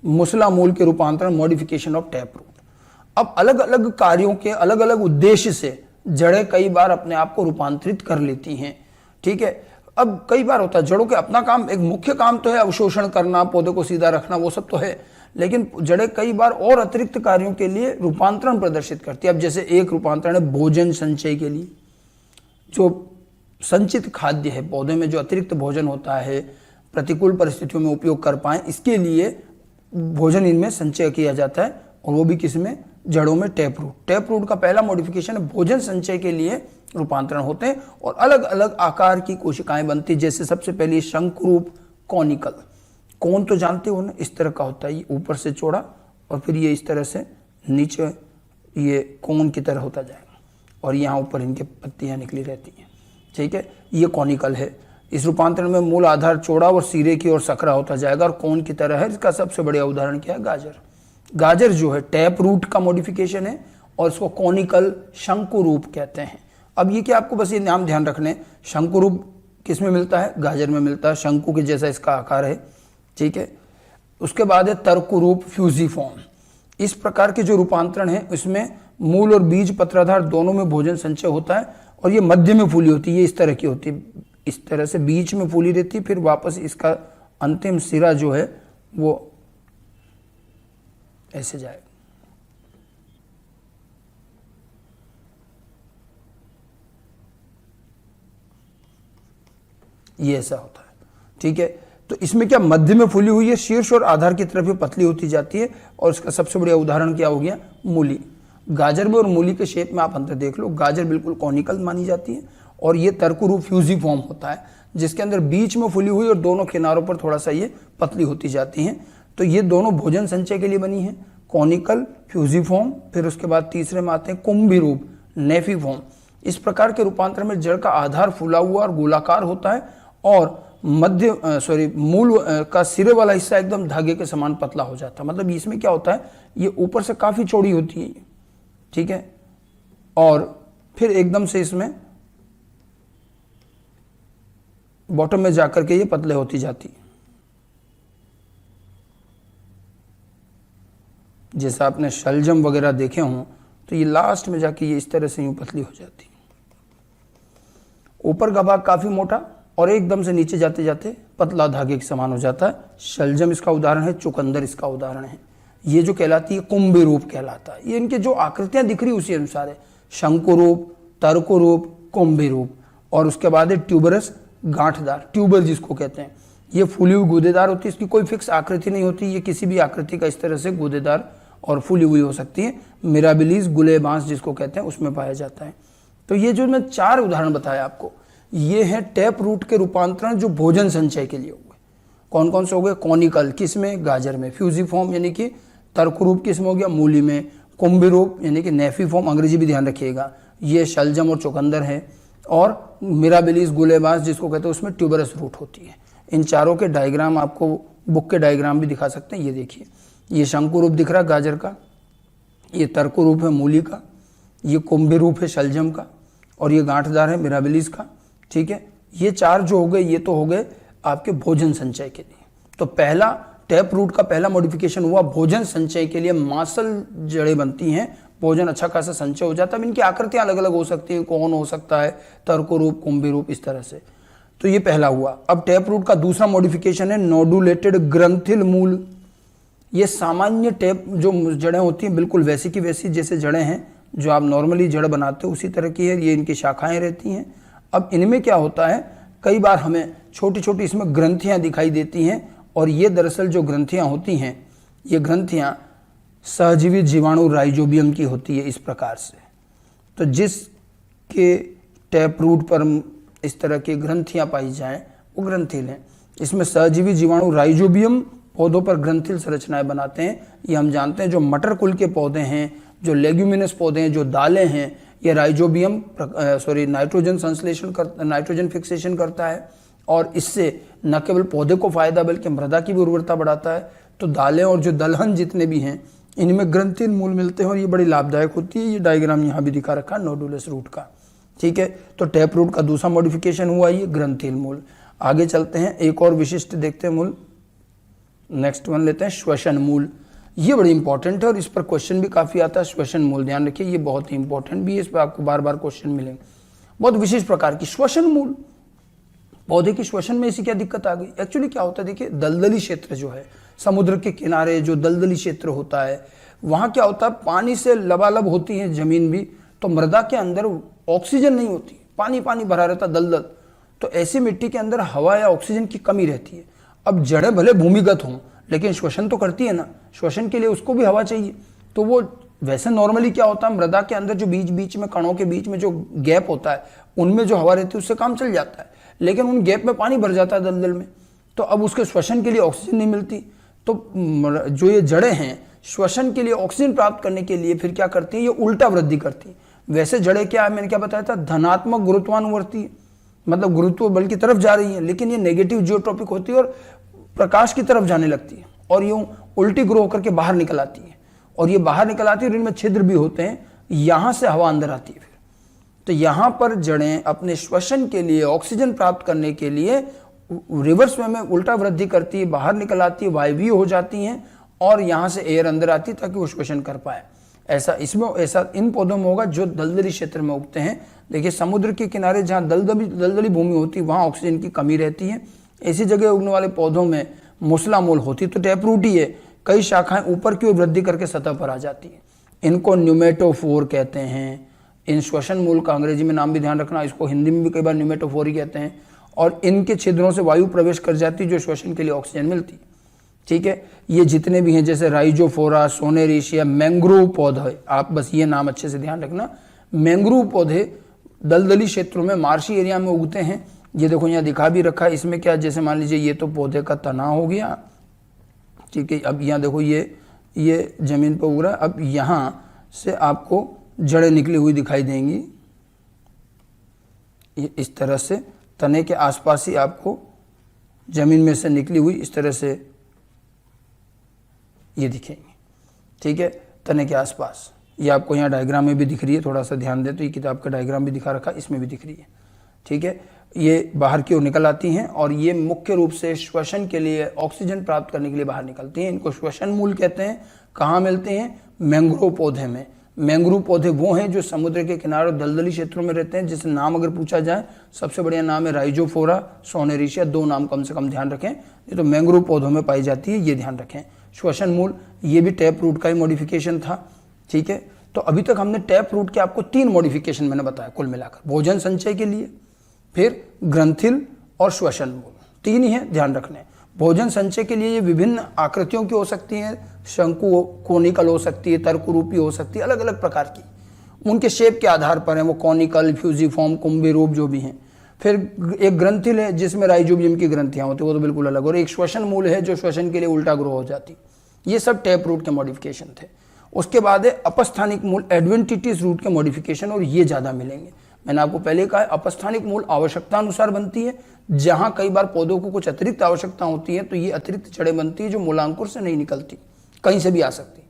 मूसला मूल के रूपांतरण, मॉडिफिकेशन ऑफ टैप रूट। अब अलग अलग कार्यों के अलग अलग उद्देश्य से जड़ें कई बार अपने आप को रूपांतरित कर लेती हैं। ठीक है, अब कई बार होता है जड़ों के अपना काम, एक मुख्य काम तो है अवशोषण करना, पौधे को सीधा रखना, वो सब तो है, लेकिन जड़ें कई बार और अतिरिक्त कार्यों के लिए रूपांतरण प्रदर्शित करती है। अब जैसे एक रूपांतरण है भोजन संचय के लिए। जो संचित खाद्य है पौधे में, जो अतिरिक्त भोजन होता है, प्रतिकूल परिस्थितियों में उपयोग कर पाए, इसके लिए भोजन इनमें संचय किया जाता है। और वो भी किसमें? जड़ों में टैप रूट। टैप रूट का पहला मॉडिफिकेशन है भोजन संचय के लिए रूपांतरण होते हैं और अलग अलग आकार की कोशिकाएं बनती। जैसे सबसे पहले शंकुरूप कॉनिकल। कौन तो जानते हो ना, इस तरह का होता है, ये ऊपर से चौड़ा और फिर ये इस तरह से नीचे ये कोन की तरह होता जाएगा और यहाँ ऊपर इनके पत्तियाँ निकली रहती हैं। ठीक है, ये कॉनिकल है। इस रूपांतरण में मूल आधार चौड़ा और सिरे की ओर सकरा होता जाएगा और कोन की तरह है। इसका सबसे बढ़िया उदाहरण क्या है? गाजर। गाजर जो है टैप रूट का मॉडिफिकेशन है और इसको कॉनिकल शंकुरूप कहते हैं। अब ये क्या, आपको बस ये नाम ध्यान रखने, शंकुरूप किस में मिलता है? गाजर में मिलता है। शंकु के जैसा इसका आकार है। ठीक है, उसके बाद है तर्कुरूप फ्यूजिफॉर्म। इस प्रकार के जो रूपांतरण है इसमें मूल और बीज पत्राधार दोनों में भोजन संचय होता है और ये मध्य में फूली होती है। ये इस तरह की होती है, इस तरह से बीच में फूली रहती है, फिर वापस इसका अंतिम सिरा जो है वो ऐसे जाएगा। ये ऐसा होता है। ठीक है, तो इसमें क्या मध्य में फूली हुई है, शीर्ष और आधार की तरफ ये पतली होती जाती है। और इसका सबसे बढ़िया उदाहरण क्या हो गया? मूली। गाजर में और मूली के शेप में आप अंतर देख लो। गाजर बिल्कुल कॉनिकल मानी जाती है और ये तर्कुरूप फ्यूजिफॉर्म होता है, जिसके अंदर बीच में फूली हुई और दोनों किनारों पर थोड़ा सा ये पतली होती जाती हैं। तो ये दोनों भोजन संचय के लिए बनी है, कॉनिकल, फ्यूजिफॉर्म। फिर उसके बाद तीसरे में आते हैं कुंभी रूप, नेफिफॉर्म। इस प्रकार के रूपांतरण में जड़ का आधार फूला हुआ और गोलाकार होता है और मूल का सिरे वाला हिस्सा एकदम धागे के समान पतला हो जाता है। मतलब इसमें क्या होता है, ये ऊपर से काफी चौड़ी होती है। ठीक है, और फिर एकदम से इसमें बॉटम में जाकर के ये पतले होती जाती है। जैसा आपने शलजम वगैरह देखे हों तो ये लास्ट में जाके ये इस तरह से यूं पतली हो जाती है। ऊपर का भाग काफी मोटा और एकदम से नीचे जाते जाते पतला धागे के समान हो जाता है। शलजम इसका उदाहरण है, चुकंदर इसका उदाहरण है। ये जो कहलाती है कुंभी रूप कहलाता है। ये इनके जो आकृतियां दिख रही उसी अनुसार है, शंकुरूप, तर्कुरूप, कुंभी रूप। और उसके बाद है ट्यूबरस, गांठदार, ट्यूबर जिसको कहते हैं। ये फूली हुई गूदेदार होती है, इसकी कोई फिक्स आकृति नहीं होती, ये किसी भी आकृति का इस तरह से गूदेदार और फूली हुई हो सकती है। मिराबिलीज, गुले बांस जिसको कहते हैं, उसमें पाया जाता है। तो ये जो मैं 4 उदाहरण बताया आपको, ये है टैप रूट के रूपांतरण जो भोजन संचय के लिए हुए। कौन कौन से हो गए? कॉनिकल किस में? गाजर में। फ्यूजिफॉर्म यानी कि तर्करूप किस में हो गया? मूली में। कुंभी रूप यानी कि नेफिफॉर्म, अंग्रेजी भी ध्यान रखिएगा, ये शलजम और चुकंदर है। और मिराबिलीज, गुलेबास जिसको कहते हैं, उसमें ट्यूबरस रूट होती है। इन चारों के डायग्राम आपको बुक के डायग्राम भी दिखा सकते हैं। ये देखिए, ये शंकु रूप दिख रहा है गाजर का, ये तर्कु रूप है मूली का, ये कुंभी रूप है शलजम का और ये गांठदार है मिराबिलीज का। ठीक है, ये 4 जो हो गए ये तो हो गए आपके भोजन संचय के लिए। तो पहला टैप रूट का पहला मॉडिफिकेशन हुआ भोजन संचय के लिए। मांसल जड़ें बनती हैं, भोजन अच्छा खासा संचय हो जाता है। इनकी आकृतियां अलग अलग हो सकती है, कौन हो सकता है, तर्कु रूप, कुंभी रूप, इस तरह से। तो ये पहला हुआ। अब टैप रूट का दूसरा मॉडिफिकेशन है नोडुलेटेड ग्रंथिल मूल। ये सामान्य टैप जो जड़ें होती हैं बिल्कुल वैसी की वैसी जैसे जड़ें हैं जो आप नॉर्मली जड़ बनाते हो उसी तरह की है। ये इनकी शाखाएं रहती हैं अब इनमें क्या होता है, कई बार हमें छोटी छोटी इसमें ग्रंथियां दिखाई देती हैं, और ये दरअसल जो ग्रंथियां होती हैं, ये ग्रंथियां सहजीवी जीवाणु राइजोबियम की होती है इस प्रकार से। तो जिसके टैप रूट पर इस तरह की ग्रंथियां पाई जाएं वो ग्रंथिल हैं। इसमें सहजीवी जीवाणु राइजोबियम पौधों पर ग्रंथिल संरचनाएं बनाते हैं, ये हम जानते हैं। जो मटर कुल के पौधे हैं, जो लेग्यूमिनस पौधे हैं, जो दालें हैं, ये राइजोबियम नाइट्रोजन संश्लेषण कर नाइट्रोजन फिक्सेशन करता है, और इससे न केवल पौधे को फायदा बल्कि मृदा की भी उर्वरता बढ़ाता है। तो दालें और जो दलहन जितने भी हैं इनमें ग्रंथिल मूल मिलते हैं और ये बड़ी लाभदायक होती है। ये डायग्राम यहाँ भी दिखा रखा है नोडुलस रूट का, ठीक है। तो टैप रूट का दूसरा मॉडिफिकेशन हुआ ये ग्रंथिल मूल। आगे चलते हैं, एक और विशिष्ट देखते हैं मूल, नेक्स्ट वन लेते हैं श्वसन मूल। ये बड़ी इंपॉर्टेंट है और इस पर क्वेश्चन भी काफी आता है। श्वसन मूल ध्यान रखिए, ये बहुत ही इंपॉर्टेंट भी है, इस पर आपको बार बार क्वेश्चन मिलेंगे। बहुत विशेष प्रकार की श्वसन मूल, पौधे की श्वसन में ऐसी क्या दिक्कत आ गई? एक्चुअली क्या होता है, देखिए दलदली क्षेत्र जो है, समुद्र के किनारे जो दलदली क्षेत्र होता है, वहां क्या होता है, पानी से लबालब होती है जमीन भी, तो मृदा के अंदर ऑक्सीजन नहीं होती, पानी पानी भरा रहता दलदल। तो ऐसी मिट्टी के अंदर हवा या ऑक्सीजन की कमी रहती है। अब जड़ें भले भूमिगत हों लेकिन श्वसन तो करती है ना, श्वसन के लिए उसको भी हवा चाहिए। तो वो वैसे नॉर्मली क्या होता है, मृदा के अंदर जो बीच बीच में कणों के बीच में जो गैप होता है उनमें जो हवा रहती है उससे काम चल जाता है, लेकिन उन गैप में पानी भर जाता है दलदल में, तो अब उसके श्वसन के लिए ऑक्सीजन नहीं मिलती। तो जो ये जड़ें हैं श्वसन के लिए ऑक्सीजन प्राप्त करने के लिए फिर क्या करती हैं, ये उल्टा वृद्धि करती हैं। वैसे जड़ें क्या है, मैंने क्या बताया था, धनात्मक गुरुत्वानुवर्ती, मतलब गुरुत्व बल की तरफ जा रही है, लेकिन ये नेगेटिव जियोट्रॉपिक होती है और प्रकाश की तरफ जाने लगती है और यूं उल्टी ग्रो होकर के बाहर निकल आती है, और ये बाहर निकल आती है और इनमें छिद्र भी होते हैं, यहां से हवा अंदर आती है। फिर तो यहां पर जड़ें अपने श्वसन के लिए ऑक्सीजन प्राप्त करने के लिए रिवर्स वे में उल्टा वृद्धि करती है, बाहर निकल आती है, वायवीय हो जाती हैं और यहां से एयर अंदर आती है ताकि वो श्वसन कर पाए। ऐसा इसमें ऐसा इन पौधों में होगा जो दलदली क्षेत्र में उगते हैं। देखिए समुद्र के किनारे जहां दलदली भूमि होती है वहां ऑक्सीजन की कमी रहती है। ऐसी जगह उगने वाले पौधों में मूसला मूल होती तो टैप रूट ही है, कई शाखाएं ऊपर की ओर वृद्धि करके सतह पर आ जाती है। इनको न्यूमेटोफोर कहते हैं। इन श्वसन मूल का अंग्रेजी में नाम भी ध्यान रखना, इसको हिंदी में भी कई बार न्यूमेटोफोर ही कहते हैं। और इनके छिद्रों से वायु प्रवेश कर जाती है जो श्वसन के लिए ऑक्सीजन मिलती है, ठीक है। ये जितने भी हैं जैसे राइजोफोरा, सोनेरेशिया, मैंग्रोव पौधे, आप बस ये नाम अच्छे से ध्यान रखना। मैंग्रोव पौधे दलदली क्षेत्रों में मार्शी एरिया में उगते हैं। ये देखो यहाँ दिखा भी रखा है। इसमें क्या, जैसे मान लीजिए ये तो पौधे का तना हो गया, ठीक है। अब यहाँ देखो ये जमीन पर उग रहा है। अब यहाँ से आपको जड़ें निकली हुई दिखाई देंगी, ये इस तरह से तने के आसपास ही आपको जमीन में से निकली हुई इस तरह से ये दिखेंगी, ठीक है, तने के आसपास। ये आपको यहाँ डायग्राम में भी दिख रही है, थोड़ा सा ध्यान दे तो ये किताब का डायग्राम भी दिखा रखा है, इसमें भी दिख रही है, ठीक है। ये बाहर की ओर निकल आती हैं और ये मुख्य रूप से श्वसन के लिए ऑक्सीजन प्राप्त करने के लिए बाहर निकलती हैं। इनको श्वसन मूल कहते हैं। कहाँ मिलते हैं? मैंग्रोव पौधे में। मैंग्रोव पौधे वो हैं जो समुद्र के किनारे दलदली क्षेत्रों में रहते हैं, जिससे नाम अगर पूछा जाए सबसे बढ़िया नाम है राइजोफोरा, सोनेरेशिया, दो नाम कम से कम ध्यान रखें। ये तो मैंग्रोव पौधों में पाई जाती है, ये ध्यान रखें। श्वसन मूल ये भी टैप रूट का ही मॉडिफिकेशन था, ठीक है। तो अभी तक हमने टैप रूट के आपको 3 मॉडिफिकेशन मैंने बताया कुल मिलाकर, भोजन संचय के लिए, फिर ग्रंथिल और श्वसन मूल, 3 ही है, ध्यान रखने। भोजन संचय के लिए ये विभिन्न आकृतियों की हो सकती हैं, शंकु कोनिकल हो सकती है, तर्करूपी हो सकती है, अलग अलग प्रकार की, उनके शेप के आधार पर है वो कॉनिकल, फ्यूजिफॉर्म, कुंभी रूप जो भी हैं। फिर एक ग्रंथिल है जिसमें राइजोबियम की ग्रंथियां होती है, वो तो बिल्कुल अलग, और एक श्वसन मूल है जो श्वसन के लिए उल्टा ग्रो हो जाती। ये सब टैप रूट के मॉडिफिकेशन थे। उसके बाद है अपस्थानिक मूल, एडवेंटिटिस रूट के मॉडिफिकेशन, और ये ज़्यादा मिलेंगे। मैंने आपको पहले कहा है अपस्थानिक मूल आवश्यकता अनुसार बनती है, जहां कई बार पौधों को कुछ अतिरिक्त आवश्यकता होती है तो ये अतिरिक्त जड़ें बनती है जो मूलांकुर से नहीं निकलती, कहीं से भी आ सकती,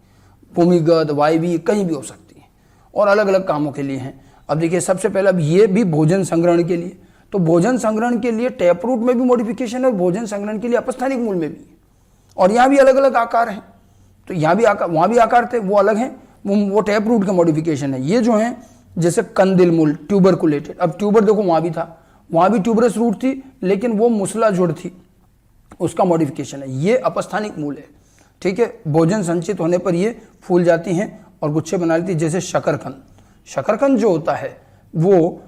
भूमिगत, वायवीय, कहीं भी हो सकती है, और अलग अलग कामों के लिए हैं। अब देखिए सबसे पहले, अब ये भी भोजन संग्रहण के लिए, तो भोजन संग्रहण के लिए टैप रूट में भी मॉडिफिकेशन है और भोजन संग्रहण के लिए अपस्थानिक मूल में भी, और यहाँ भी अलग अलग आकार हैं। तो यहाँ भी आकार, वहाँ भी आकार थे, वो अलग हैं, वो टैप रूट का मॉडिफिकेशन है। ये जो है जैसे कंदिल मूल, ट्यूबरकुलेटेड। अब ट्यूबर देखो वहाँ भी था, वहाँ भी ट्यूबरस रूट थी, लेकिन वो मुसला जुड़ थी, उसका मॉडिफिकेशन है। ये अपस्थानिक मूल है, ठीक है। भोजन संचित होने पर ये फूल जाती हैं और गुच्छे बना लेती है, जैसे शकरकंद। शकरकंद जो होता है वो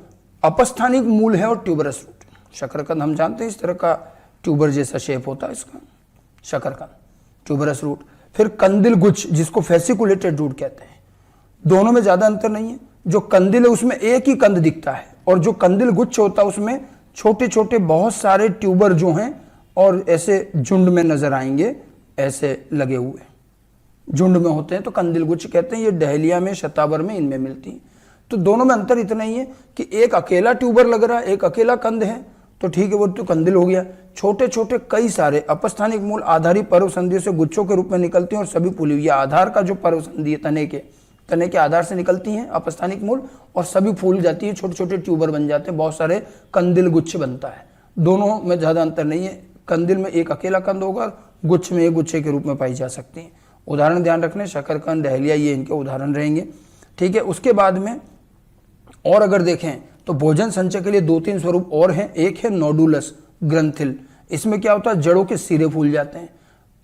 अपस्थानिक मूल है और ट्यूबरस रूट। शकरकंद हम जानते हैं इस तरह का ट्यूबर जैसा शेप होता है इसका, शकरकंद, ट्यूबरस रूट। फिर कंदिल गुच्छ जिसको फेसिकुलेटेड रूट कहते हैं, दोनों में ज्यादा अंतर नहीं है। जो कंदिल है उसमें एक ही कंद दिखता है, और जो कंदिल गुच्छ होता है उसमें छोटे छोटे बहुत सारे ट्यूबर जो हैं और ऐसे झुंड में नजर आएंगे, ऐसे लगे हुए झुंड में होते हैं, तो कंदिल गुच्छ कहते हैं। ये डहेलिया में, शतावर में, इनमें मिलती हैं। तो दोनों में अंतर इतना ही है कि एक अकेला ट्यूबर लग रहा है, एक अकेला कंद है, तो ठीक है वो तो कंदिल हो गया। छोटे छोटे कई सारे अपस्थानिक मूल आधारी पर्व संधियों से गुच्छों के रूप में निकलती हैं और सभी फूली हुई। आधार का जो पर्व संधि है तने के आधार से निकलती हैं अपस्थानिक मूल, और सभी फूल जाती है, छोटे छोटे ट्यूबर बन जाते हैं, बहुत सारे कंदिल गुच्छ बनता है। दोनों में ज्यादा अंतर नहीं है। कंदिल में एक अकेला कंद होगा, गुच्छ में एक गुच्छे के रूप में पाई जा सकती है। उदाहरण ध्यान रखने, शकरकंद, डहेलिया, ये इनके उदाहरण रहेंगे। ठीक है, उसके बाद में और अगर देखें तो भोजन संचय के लिए 2-3 स्वरूप और हैं। एक है नोडुलस ग्रंथिल, इसमें क्या होता है, जड़ों के सिरे फूल जाते हैं।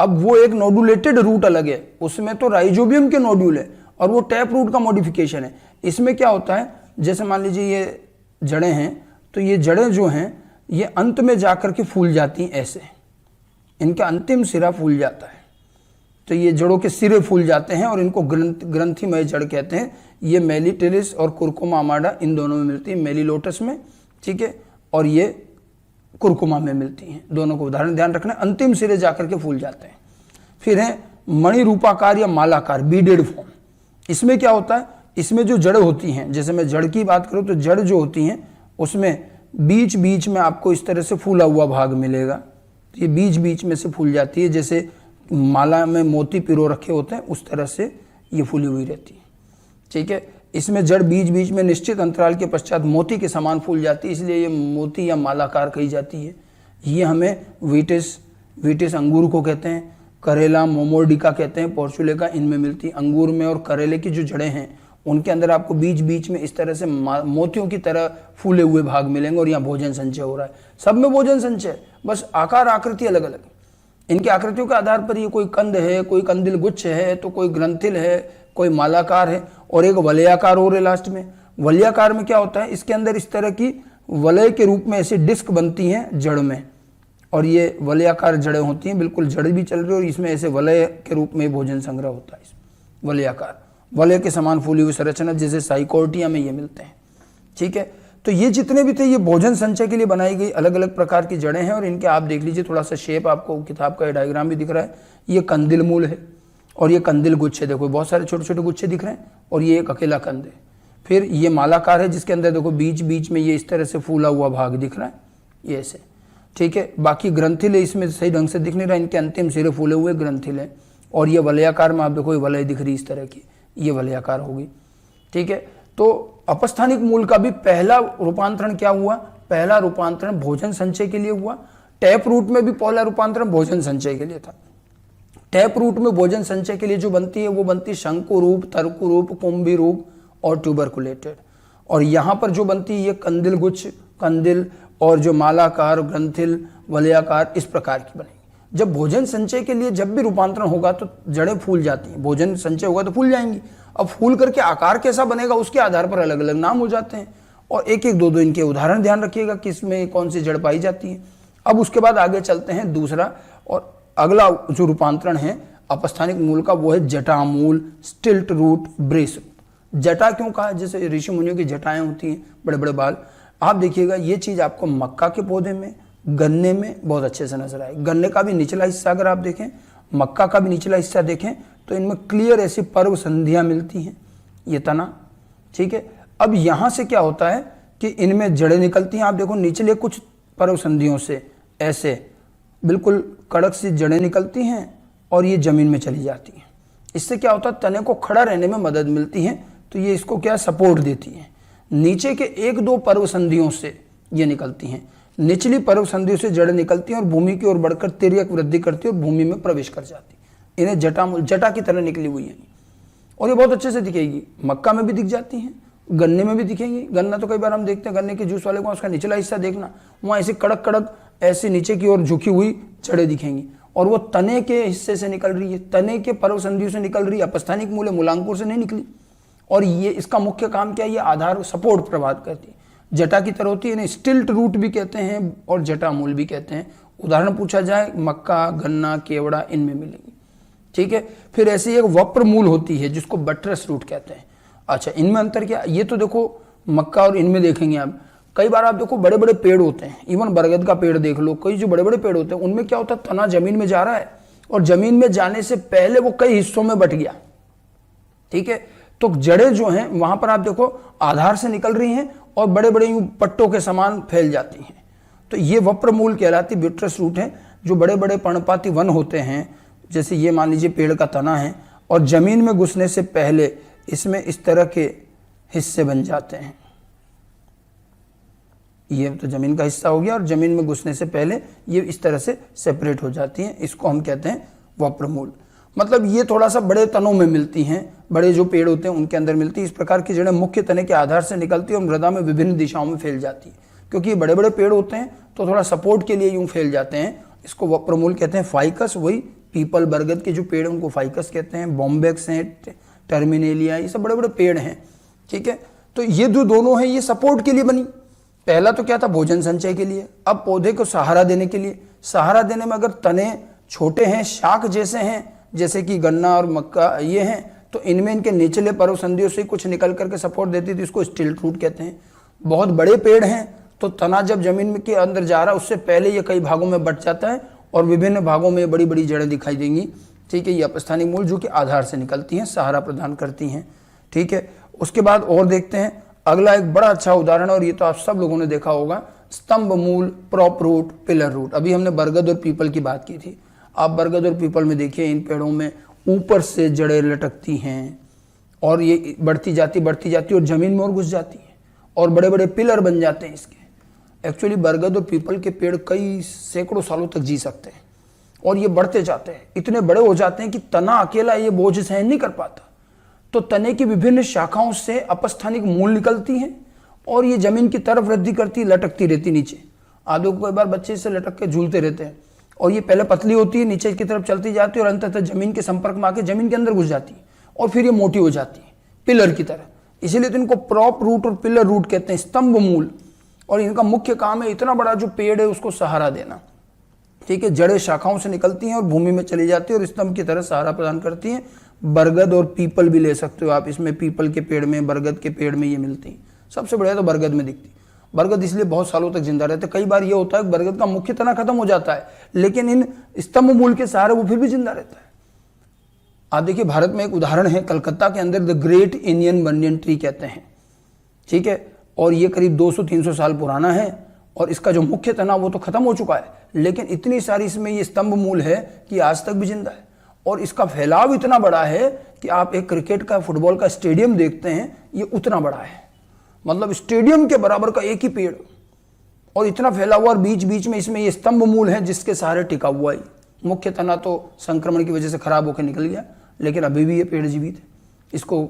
अब वो एक नोडुलेटेड रूट अलग है, उसमें तो राइजोबियम के नोड्यूल है और वो टैप रूट का मॉडिफिकेशन है। इसमें क्या होता है, जैसे मान लीजिए ये जड़ें हैं, तो ये जड़ें जो हैं ये अंत में जाकर के फूल जाती हैं, ऐसे इनका अंतिम सिरा फूल जाता है, तो ये जड़ों के सिरे फूल जाते हैं और इनको ग्रंथिमय जड़ कहते हैं। ये मेलिटेलिस और कुरकुमा अमाडा इन दोनों में मिलती है, मेलिलोटस में, ठीक है, और ये कुरकुमा में मिलती हैं। दोनों को उदाहरण ध्यान रखना, अंतिम सिरे जाकर के फूल जाते हैं। फिर है मणि रूपाकार या मालाकार, बीडेड फॉर्म। इसमें क्या होता है, इसमें जो जड़ होती हैं, जैसे मैं जड़ की बात करूं तो जड़ जो होती हैं उसमें बीच बीच में आपको इस तरह से फूला हुआ भाग मिलेगा। तो ये बीच बीच में से फूल जाती है, जैसे माला में मोती पिरो रखे होते हैं उस तरह से ये फूली हुई रहती है। ठीक है, इसमें जड़ बीच बीच में निश्चित अंतराल के पश्चात मोती के समान फूल जाती है, इसलिए ये मोती या मालाकार कही जाती है। ये हमें वीटिस अंगूर को कहते हैं, करेला मोमोर्डिका कहते हैं, पोर्चुलेका इनमें मिलती है। अंगूर में और करेले की जो जड़ें हैं उनके अंदर आपको बीच बीच में इस तरह से मोतियों की तरह फूले हुए भाग मिलेंगे और यहाँ भोजन संचय हो रहा है। सब में भोजन संचय, बस आकार आकृति अलग अलग। इनकी आकृतियों के आधार पर ये कोई कंद है, कोई कंदिल गुच्छ है, तो कोई ग्रंथिल है, कोई मालाकार है, और एक वलयाकार और है लास्ट में। वलयाकार में क्या होता है, इसके अंदर इस तरह की वलय के रूप में ऐसी डिस्क बनती हैं जड़ में, और ये वलयाकार जड़ें होती हैं, बिल्कुल जड़ भी चल रही है और इसमें ऐसे वलय के रूप में भोजन संग्रह होता है। वलयाकार, वलय के समान फूली हुई संरचना, जैसे साइकोर्टिया में ये मिलते हैं। ठीक है, तो ये जितने भी थे ये भोजन संचय के लिए बनाई गई अलग अलग प्रकार की जड़ें हैं, और इनके आप देख लीजिए थोड़ा सा शेप, आपको किताब का डायग्राम भी दिख रहा है। ये कंदिल मूल है और ये कंदिल गुच्छे, देखो बहुत सारे छोटे छोटे गुच्छे दिख रहे हैं, और ये एक अकेला कंद है। फिर ये मालाकार है जिसके अंदर देखो बीच बीच में ये इस तरह से फूला हुआ भाग दिख रहा है, ये ऐसे। ठीक है, बाकी ग्रंथिल है, इसमें सही ढंग से दिख नहीं रहा, इनके अंतिम सिरे फूले हुए ग्रंथिल है। और ये वलयाकार में आप देखो ये वलय दिख रही इस तरह की, ये वलयाकार होगी। ठीक है, तो अपस्थानिक मूल का भी पहला रूपांतरण क्या हुआ, पहला रूपांतरण भोजन संचय के लिए हुआ। टैप रूट में भी पहला रूपांतरण भोजन संचय के लिए था। टैप रूट में भोजन संचय के लिए जो बनती है वो बनती है शंकु रूप, तर्कु रूप, कुंभी रूप और ट्यूबरकुलेटेड। और यहाँ पर जो बनती है ये कंदिल गुच्छ, कंदिल और जो मालाकार, ग्रंथिल, वलयाकार, इस प्रकार की बनेगी। जब भोजन संचय के लिए जब भी रूपांतरण होगा तो जड़ें फूल जाती हैं, भोजन संचय होगा तो फूल जाएंगी। अब फूल करके आकार कैसा बनेगा उसके आधार पर अलग अलग नाम हो जाते हैं, और एक एक दो दो इनके उदाहरण ध्यान रखिएगा किसमें कौन सी जड़ पाई जाती है। अब उसके बाद आगे चलते हैं दूसरा और अगला जो रूपांतरण है अपस्थानिक मूल का, वो है जटामूल, स्टिल्ट रूट, ब्रेस रूट। जटा क्यों कहा, जैसे ऋषि मुनियों की जटाएं होती हैं, बड़े बड़े बाल। आप देखिएगा ये चीज आपको मक्का के पौधे में, गन्ने में बहुत अच्छे से नजर आए। गन्ने का भी निचला हिस्सा अगर आप देखें, मक्का का भी निचला हिस्सा देखें, तो इनमें क्लियर ऐसी पर्व संधियां मिलती हैं, ये तना। ठीक है, अब यहां से क्या होता है कि इनमें जड़ें निकलती हैं। आप देखो निचले कुछ पर्व संधियों से ऐसे बिल्कुल कड़क सी जड़ें निकलती हैं और ये जमीन में चली जाती हैं। इससे क्या होता है, तने को खड़ा रहने में मदद मिलती है, तो ये इसको क्या सपोर्ट देती है। नीचे के 1-2 पर्व संधियों से ये निकलती हैं, निचली पर्व संधियों से जड़ें निकलती हैं और भूमि की ओर बढ़कर तिर्यक वृद्धि करती है और भूमि में प्रवेश कर जाती है। इन्हें जटा की तरह निकली हुई है, और ये बहुत अच्छे से दिखेगी। मक्का में भी दिख जाती हैं, गन्ने में भी दिखेंगी। गन्ना तो कई बार हम देखते हैं, गन्ने के जूस वाले को उसका निचला हिस्सा देखना, वहाँ ऐसी कड़क कड़क ऐसे नीचे की ओर झुकी हुई जड़ें दिखेंगी, और वो तने के हिस्से से निकल रही है, तने के पर्व संधियों से निकल रही है, अपस्थानिक मूल मूलांकुर से नहीं निकली। और ये इसका मुख्य काम क्या है, ये आधार सपोर्ट प्रदान करती है। जटा की तरह होती है, इन्हें स्टिल्ट रूट भी कहते हैं और जटा मूल भी कहते हैं। उदाहरण पूछा जाए मक्का, गन्ना, केवड़ा इनमें मिलेंगी। ठीक है, फिर ऐसी एक वप्र मूल होती है जिसको बट्रस रूट कहते हैं। अच्छा, इनमें अंतर क्या, ये तो देखो मक्का और इनमें देखेंगे आप, कई बार आप देखो बड़े बड़े पेड़ होते हैं, इवन बरगद का पेड़ देख लो, कई जो बड़े बड़े पेड़ होते हैं उनमें क्या होता है, तना जमीन में जा रहा है और जमीन में जाने से पहले वो कई हिस्सों में बट गया। ठीक है, तो जड़ें जो हैं वहां पर आप देखो आधार से निकल रही हैं और बड़े बड़े यूं पट्टों के समान फैल जाती हैं। तो ये वप्र मूल कहलाती बट्रस रूट है। जो बड़े बड़े पर्णपाती वन होते हैं, जैसे ये मान लीजिए पेड़ का तना है और जमीन में घुसने से पहले इसमें इस तरह के हिस्से बन जाते हैं। ये तो जमीन का हिस्सा हो गया और जमीन में घुसने से पहले ये इस तरह से सेपरेट हो जाती हैं। इसको हम कहते हैं वप्र मूल। मतलब ये थोड़ा सा बड़े तनों में मिलती हैं, बड़े जो पेड़ होते हैं उनके अंदर मिलती है। इस प्रकार की जड़ें मुख्य तने के आधार से निकलती है और मृदा में विभिन्न दिशाओं में फैल जाती है। क्योंकि ये बड़े बड़े पेड़ होते हैं तो थोड़ा सपोर्ट के लिए यूं फैल जाते हैं। इसको वप्र मूल कहते हैं। फाइकस, वही पीपल बरगद के जो पेड़ उनको फाइकस कहते हैं। बॉम्बेक्स हैं, टर्मिनेलिया, ये सब बड़े बड़े पेड़ हैं। ठीक है, तो ये जो दोनों हैं ये सपोर्ट के लिए बनी। पहला तो क्या था, भोजन संचय के लिए। अब पौधे को सहारा देने के लिए। सहारा देने में अगर तने छोटे हैं, शाख जैसे हैं, जैसे कि गन्ना और मक्का ये हैं, तो इनमें इनके निचले पर्व संधियों से कुछ निकल करके सपोर्ट देती थी, इसको स्टिल्ट रूट कहते हैं। बहुत बड़े पेड़ हैं तो तना जब जमीन के अंदर जा रहा है उससे पहले ये कई भागों में बट जाता है और विभिन्न भागों में बड़ी बड़ी जड़ें दिखाई देंगी। ठीक है, ये अपस्थानिक मूल जो कि आधार से निकलती हैं, सहारा प्रदान करती हैं। ठीक है, उसके बाद और देखते हैं अगला एक बड़ा अच्छा उदाहरण, और ये तो आप सब लोगों ने देखा होगा, स्तंभ मूल, प्रॉप रूट, पिलर रूट। अभी हमने बरगद और पीपल की बात की थी। आप बरगद और पीपल में देखिए, इन पेड़ों में ऊपर से जड़ें लटकती हैं और ये बढ़ती जाती और जमीन में और घुस जाती हैं और बड़े बड़े पिलर बन जाते हैं इसके। एक्चुअली बरगद और पीपल के पेड़ कई सैकड़ों सालों तक जी सकते हैं और ये बढ़ते जाते हैं, इतने बड़े हो जाते हैं कि तना अकेला ये बोझ सहन नहीं कर पाता। तो तने की विभिन्न शाखाओं से अपस्थानिक मूल निकलती हैं और ये जमीन की तरफ वृद्धि करती, लटकती रहती नीचे। आधो कई बार बच्चे से लटक के झूलते रहते हैं और ये पहले पतली होती है, नीचे की तरफ चलती जाती है और अंततः जमीन के संपर्क में आके जमीन के अंदर घुस जाती है और फिर ये मोटी हो जाती है पिलर की तरह। इसीलिए तो इनको प्रॉप रूट और पिलर रूट कहते हैं, स्तंभ मूल। और इनका मुख्य काम है इतना बड़ा जो पेड़ है उसको सहारा देना। ठीक है, जड़ें शाखाओं से निकलती हैं और भूमि में चली जाती है और स्तंभ की तरह सहारा प्रदान करती हैं। बरगद और पीपल भी ले सकते हो आप इसमें, पीपल के पेड़ में, बरगद के पेड़ में ये मिलती हैं। सबसे बढ़िया तो बरगद में दिखती है। बरगद इसलिए बहुत सालों तक जिंदा रहते हैं। कई बार ये होता है कि बरगद का मुख्य तना खत्म हो जाता है लेकिन इन स्तंभ मूल के सहारे वो फिर भी जिंदा रहता है। आप देखिए, भारत में एक उदाहरण है, कलकत्ता के अंदर the great Indian banyan tree कहते हैं। ठीक है, और ये करीब 200-300 साल पुराना है और इसका जो मुख्य तना वो तो खत्म हो चुका है, लेकिन इतनी सारी इसमें ये स्तंभ मूल है कि आज तक भी जिंदा है। और इसका फैलाव इतना बड़ा है कि आप एक क्रिकेट का, फुटबॉल का स्टेडियम देखते हैं, ये उतना बड़ा है, मतलब स्टेडियम के बराबर का एक ही पेड़ और इतना फैला हुआ, और बीच बीच में इसमें ये स्तंभ मूल है जिसके सहारे टिका हुआ है। मुख्य तना तो संक्रमण की वजह से खराब होकर निकल गया, लेकिन अभी भी ये पेड़ जीवित है। इसको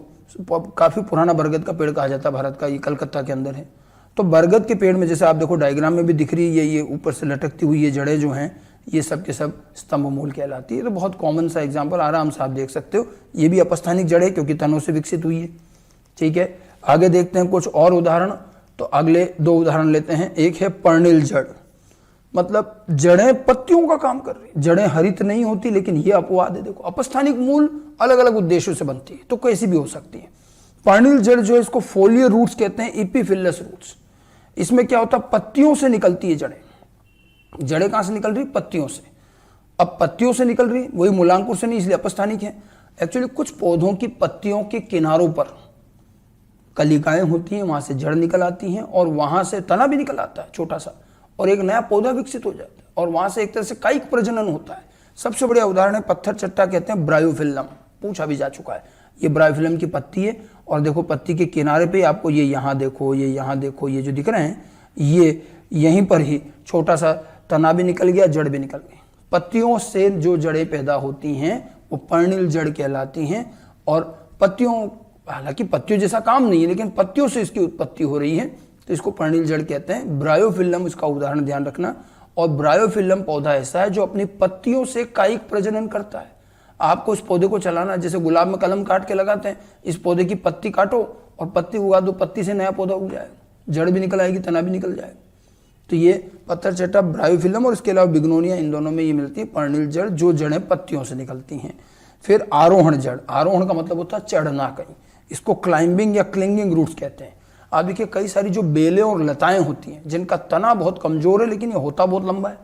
काफी पुराना बरगद का पेड़ कहा जाता है भारत का, ये कलकत्ता के अंदर है। तो बरगद के पेड़ में जैसे आप देखो डायग्राम में भी दिख रही है, ये ऊपर से लटकती हुई ये जड़ें जो हैं ये सब के सब स्तंभ मूल कहलाती है। तो बहुत कॉमन सा एग्जाम्पल, आराम से आप देख सकते हो, ये भी अपस्थानिक जड़ें क्योंकि तनों से विकसित हुई है। ठीक है, आगे देखते हैं कुछ और उदाहरण। तो अगले 2 उदाहरण लेते हैं। एक है पर्णिल जड़, मतलब जड़ें पत्तियों का काम कर रही। जड़ें हरित नहीं होती, लेकिन ये अपवाद है। देखो, अपस्थानिक मूल अलग अलग उद्देश्यों से बनती है, तो कैसी भी हो सकती है। पर्णिल जड़ जो है इसको फोलियर रूट्स कहते हैं, एपिफिलस रूट्स। इसमें क्या होता है, पत्तियों से निकलती है जड़ें। जड़ें कहां से निकल रही, पत्तियों से। अब पत्तियों से निकल रही, वही मूलांकुर से नहीं, इसलिए अपस्थानिक है। एक्चुअली कुछ पौधों की पत्तियों के किनारों पर कलिकाएं होती हैं, वहां से जड़ निकल आती हैं और वहां से तना भी निकल आता है छोटा सा, और एक नया पौधा विकसित हो जाता है और वहां से एक तरह से कायिक प्रजनन होता है। सबसे बढ़िया उदाहरण है पत्थर चट्टा कहते हैं, ब्रायोफिल्लम, पूछा भी जा चुका है। ये ब्रायोफिल्लम की पत्ती है और देखो पत्ती के किनारे पे आपको ये यहाँ देखो, ये यहाँ देखो, ये जो दिख रहे हैं ये यहीं पर ही छोटा सा तना भी निकल गया, जड़ भी निकल गई। पत्तियों से जो जड़ें पैदा होती हैं वो पर्णिल जड़ कहलाती हैं। और पत्तियों, हालांकि पत्तियों जैसा काम नहीं है, लेकिन पत्तियों से इसकी उत्पत्ति हो रही है, तो इसको पर्णिल जड़ कहते हैं। ब्रायोफिल्लम इसका उदाहरण ध्यान रखना। और ब्रायोफिल्लम पौधा ऐसा है जो अपनी पत्तियों से कायिक प्रजनन करता है। आपको इस पौधे को चलाना, जैसे गुलाब में कलम काट के लगाते हैं, इस पौधे की पत्ती काटो और पत्ती उगा दो, पत्ती से नया पौधा उग जाएगा। जड़ भी निकल आएगी, तना भी निकल जाएगा। तो ये पत्थर चट्टा ब्रायोफिलम और इसके अलावा बिग्नोनिया, इन दोनों में ये मिलती है पर्णिल जड़, जो जड़ें पत्तियों से निकलती हैं। फिर आरोहण जड़, आरोहण का मतलब होता है चढ़ना कहीं, इसको क्लाइंबिंग या क्लिंगिंग रूट्स कहते हैं। आप देखिए कई सारी जो बेलें और लताएं होती हैं जिनका तना बहुत कमजोर है लेकिन ये होता बहुत लंबा है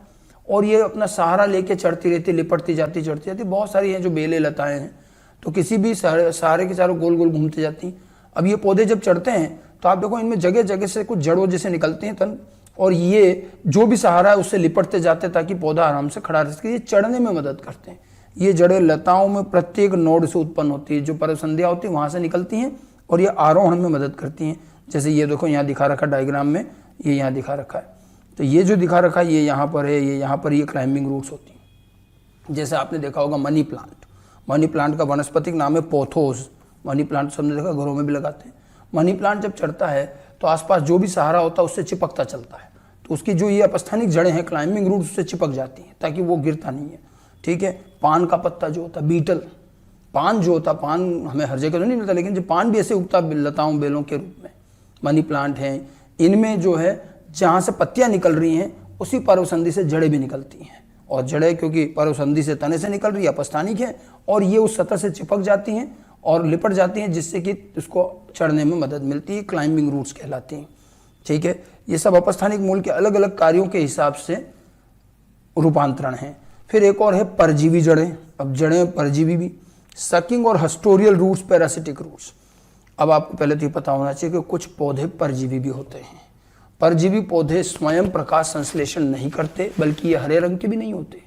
और ये अपना सहारा लेके चढ़ती रहती, लिपटती जाती, चढ़ती जाती, बहुत सारी हैं जो बेलें लताएं हैं, तो किसी भी सहारे के चारों गोल गोल घूमती जाती हैं। अब ये पौधे जब चढ़ते हैं तो आप देखो इनमें जगह जगह से कुछ जड़ों जैसे निकलती हैं तन, और ये जो भी सहारा है उससे लिपटते जाते हैं ताकि पौधा आराम से खड़ा रह सके। ये चढ़ने में मदद करते हैं। ये जड़ें लताओं में प्रत्येक नोड से उत्पन्न होती है, जो परसंधियाँ होती है वहाँ से निकलती हैं और ये आरोहण में मदद करती हैं। जैसे ये देखो यहाँ दिखा रखा डायग्राम में, ये यहाँ दिखा रखा है, तो ये जो दिखा रखा है ये यहाँ पर है, ये यहाँ पर, ये क्लाइंबिंग रूट्स होती हैं। जैसे आपने देखा होगा मनी प्लांट, मनी प्लांट का वनस्पतिक नाम है पोथोस। मनी प्लांट सबने देखा, घरों में भी लगाते हैं। मनी प्लांट जब चढ़ता है तो आसपास जो भी सहारा होता है उससे चिपकता चलता है, तो उसकी जो ये अपस्थानिक जड़ें हैं, क्लाइंबिंग रूट्स, उससे चिपक जाती हैं ताकि वो गिरता नहीं है। ठीक है, पान का पत्ता जो होता है, बीटल पान जो होता है, पान हमें हर जगह तो नहीं मिलता लेकिन जो पान भी ऐसे उगता है लताओं बेलों के रूप में, मनी प्लांट हैं। इनमें जो है जहाँ से पत्तियाँ निकल रही हैं उसी पर्वसंधि से जड़ें भी निकलती हैं, और जड़ें क्योंकि पर्वसंधि से तने से निकल रही है, अपस्थानिक है, और ये उस सतह से चिपक जाती हैं और लिपट जाती हैं, जिससे कि उसको चढ़ने में मदद मिलती है, क्लाइंबिंग रूट्स कहलाती हैं। ठीक है, ये सब अपस्थानिक मूल के अलग अलग कार्यों के हिसाब से रूपांतरण है। फिर एक और है परजीवी जड़ें। अब जड़ें परजीवी भी, सकिंग और हस्टोरियल रूट्स, पैरासिटिक रूट्स। अब आपको पहले तो ये पता होना चाहिए कि कुछ पौधे परजीवी भी होते हैं। परजीवी पौधे स्वयं प्रकाश संश्लेषण नहीं करते, बल्कि ये हरे रंग के भी नहीं होते,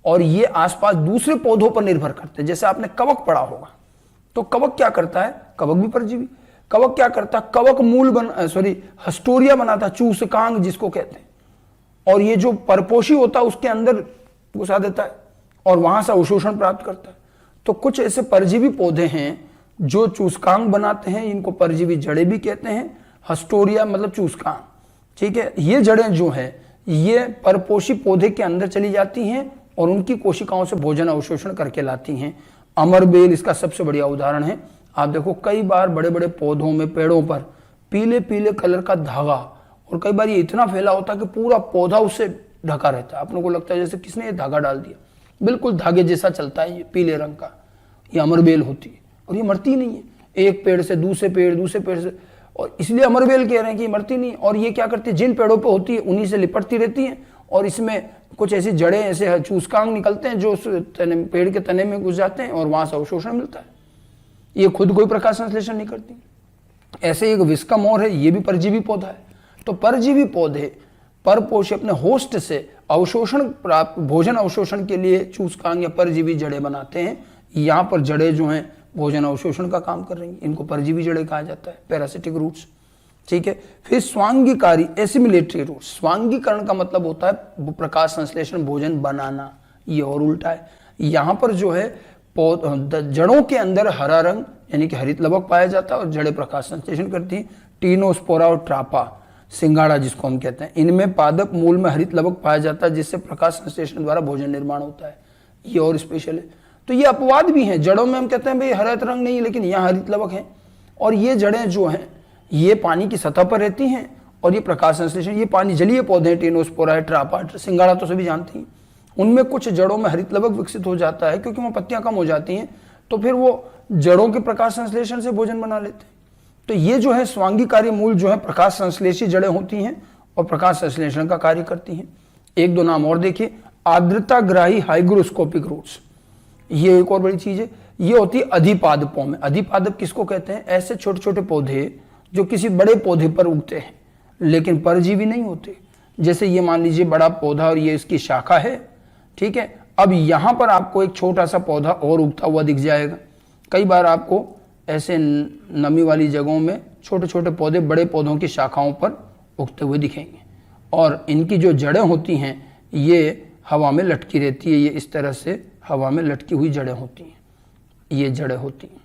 और ये आसपास दूसरे पौधों पर निर्भर करते हैं। जैसे आपने कवक पढ़ा होगा, तो कवक क्या करता है, कवक भी परजीवी। कवक क्या करता है, कवक मूल हस्टोरिया बनाता है, चूसकांग जिसको कहते हैं, और ये जो परपोषी होता है उसके अंदर घुसा देता है और वहां से अवशोषण प्राप्त करता है। तो कुछ ऐसे परजीवी पौधे हैं जो चूसकांग बनाते हैं, इनको परजीवी जड़ें भी कहते हैं। हस्टोरिया मतलब चूसकांग। ठीक है, ये जड़ें जो है ये परपोषी पौधे के अंदर चली जाती हैं और उनकी कोशिकाओं से भोजन अवशोषण करके लाती हैं। अमरबेल इसका सबसे बढ़िया उदाहरण है। आप देखो कई बार बड़े बड़े पौधों में, पेड़ों पर पीले पीले कलर का धागा, और कई बार ये इतना फैला होता है कि पूरा पौधा उससे ढका रहता है। आप लोगों को लगता है जैसे किसने ये धागा डाल दिया, बिल्कुल धागे जैसा चलता है, ये पीले रंग का, ये अमरबेल होती है और ये मरती नहीं है। एक पेड़ से दूसरे पेड़ से, और इसलिए अमरबेल कह रहे हैं कि ये मरती नहीं। और ये क्या करती है, जिन पेड़ों पे होती है उन्हीं से लिपटती रहती है, और इसमें कुछ ऐसी जड़ें, ऐसे चूसकांग निकलते हैं जो उस पेड़ के तने में घुस जाते हैं और वहां से अवशोषण मिलता है। ये खुद कोई प्रकाश संश्लेषण नहीं करती। ऐसे एक विस्कम और है, ये भी परजीवी पौधा है। तो परजीवी पौधे परपोषी अपने होस्ट से अवशोषण प्राप्त, भोजन अवशोषण के लिए चूसकांग या परजीवी जड़ें बनाते हैं। यहाँ पर जड़ें जो हैं भोजन अवशोषण का काम कर रही हैं, इनको परजीवी जड़ें कहा जाता है, पैरासिटिक रूट्स। ठीक है, फिर स्वांगीकारी, एसिमिलेटरी रूट्स। स्वांगीकरण का मतलब होता है प्रकाश संश्लेषण, भोजन बनाना, ये और उल्टा है। यहाँ पर जो है जड़ों के अंदर हरा रंग यानी कि हरित लवक पाया जाता है और जड़ें प्रकाश संश्लेषण करती हैं। टीनोस्पोरा और ट्रापा, सिंगाड़ा जिसको हम कहते हैं, इनमें पादप मूल में हरित लवक पाया जाता है जिससे प्रकाश संश्लेषण द्वारा भोजन निर्माण होता है। ये और स्पेशल है। तो ये अपवाद भी हैं, जड़ों में हम कहते हैं भाई हरित रंग नहीं है लेकिन यहाँ हरित लवक है। और ये जड़ें जो हैं ये पानी की सतह पर रहती हैं और ये प्रकाश संश्लेषण, ये पानी जलीय पौधे हैं, टीनोस्पोरा है, ट्रापा, सिंगाड़ा तो सभी जानती हैं। उनमें कुछ जड़ों में हरित लवक विकसित हो जाता है क्योंकि वहाँ पत्तियां कम हो जाती हैं, तो फिर वो जड़ों के प्रकाश संश्लेषण से भोजन बना लेते हैं। तो ये जो है स्वांगीकारी मूल जो है प्रकाश संश्लेषी जड़ें होती हैं और प्रकाश संश्लेषण का कार्य करती हैं। एक दो नाम और देखिए, आर्द्रताग्राही हाइग्रोस्कोपिक रूट्स, ये एक और बड़ी चीज है। ये होती है अधिपादपों में। अधिपादप किसको कहते हैं, ऐसे छोटे छोटे पौधे जो किसी बड़े पौधे पर उगते हैं लेकिन परजीवी नहीं होते। जैसे ये मान लीजिए बड़ा पौधा और ये इसकी शाखा है, ठीक है। अब यहां पर आपको एक छोटा सा पौधा और उगता हुआ दिख जाएगा। कई बार आपको ऐसे नमी वाली जगहों में छोटे छोटे पौधे बड़े पौधों की शाखाओं पर उगते हुए दिखेंगे और इनकी जो जड़ें होती हैं ये हवा में लटकी रहती है। ये इस तरह से हवा में लटकी हुई जड़ें होती हैं, ये जड़ें होती हैं,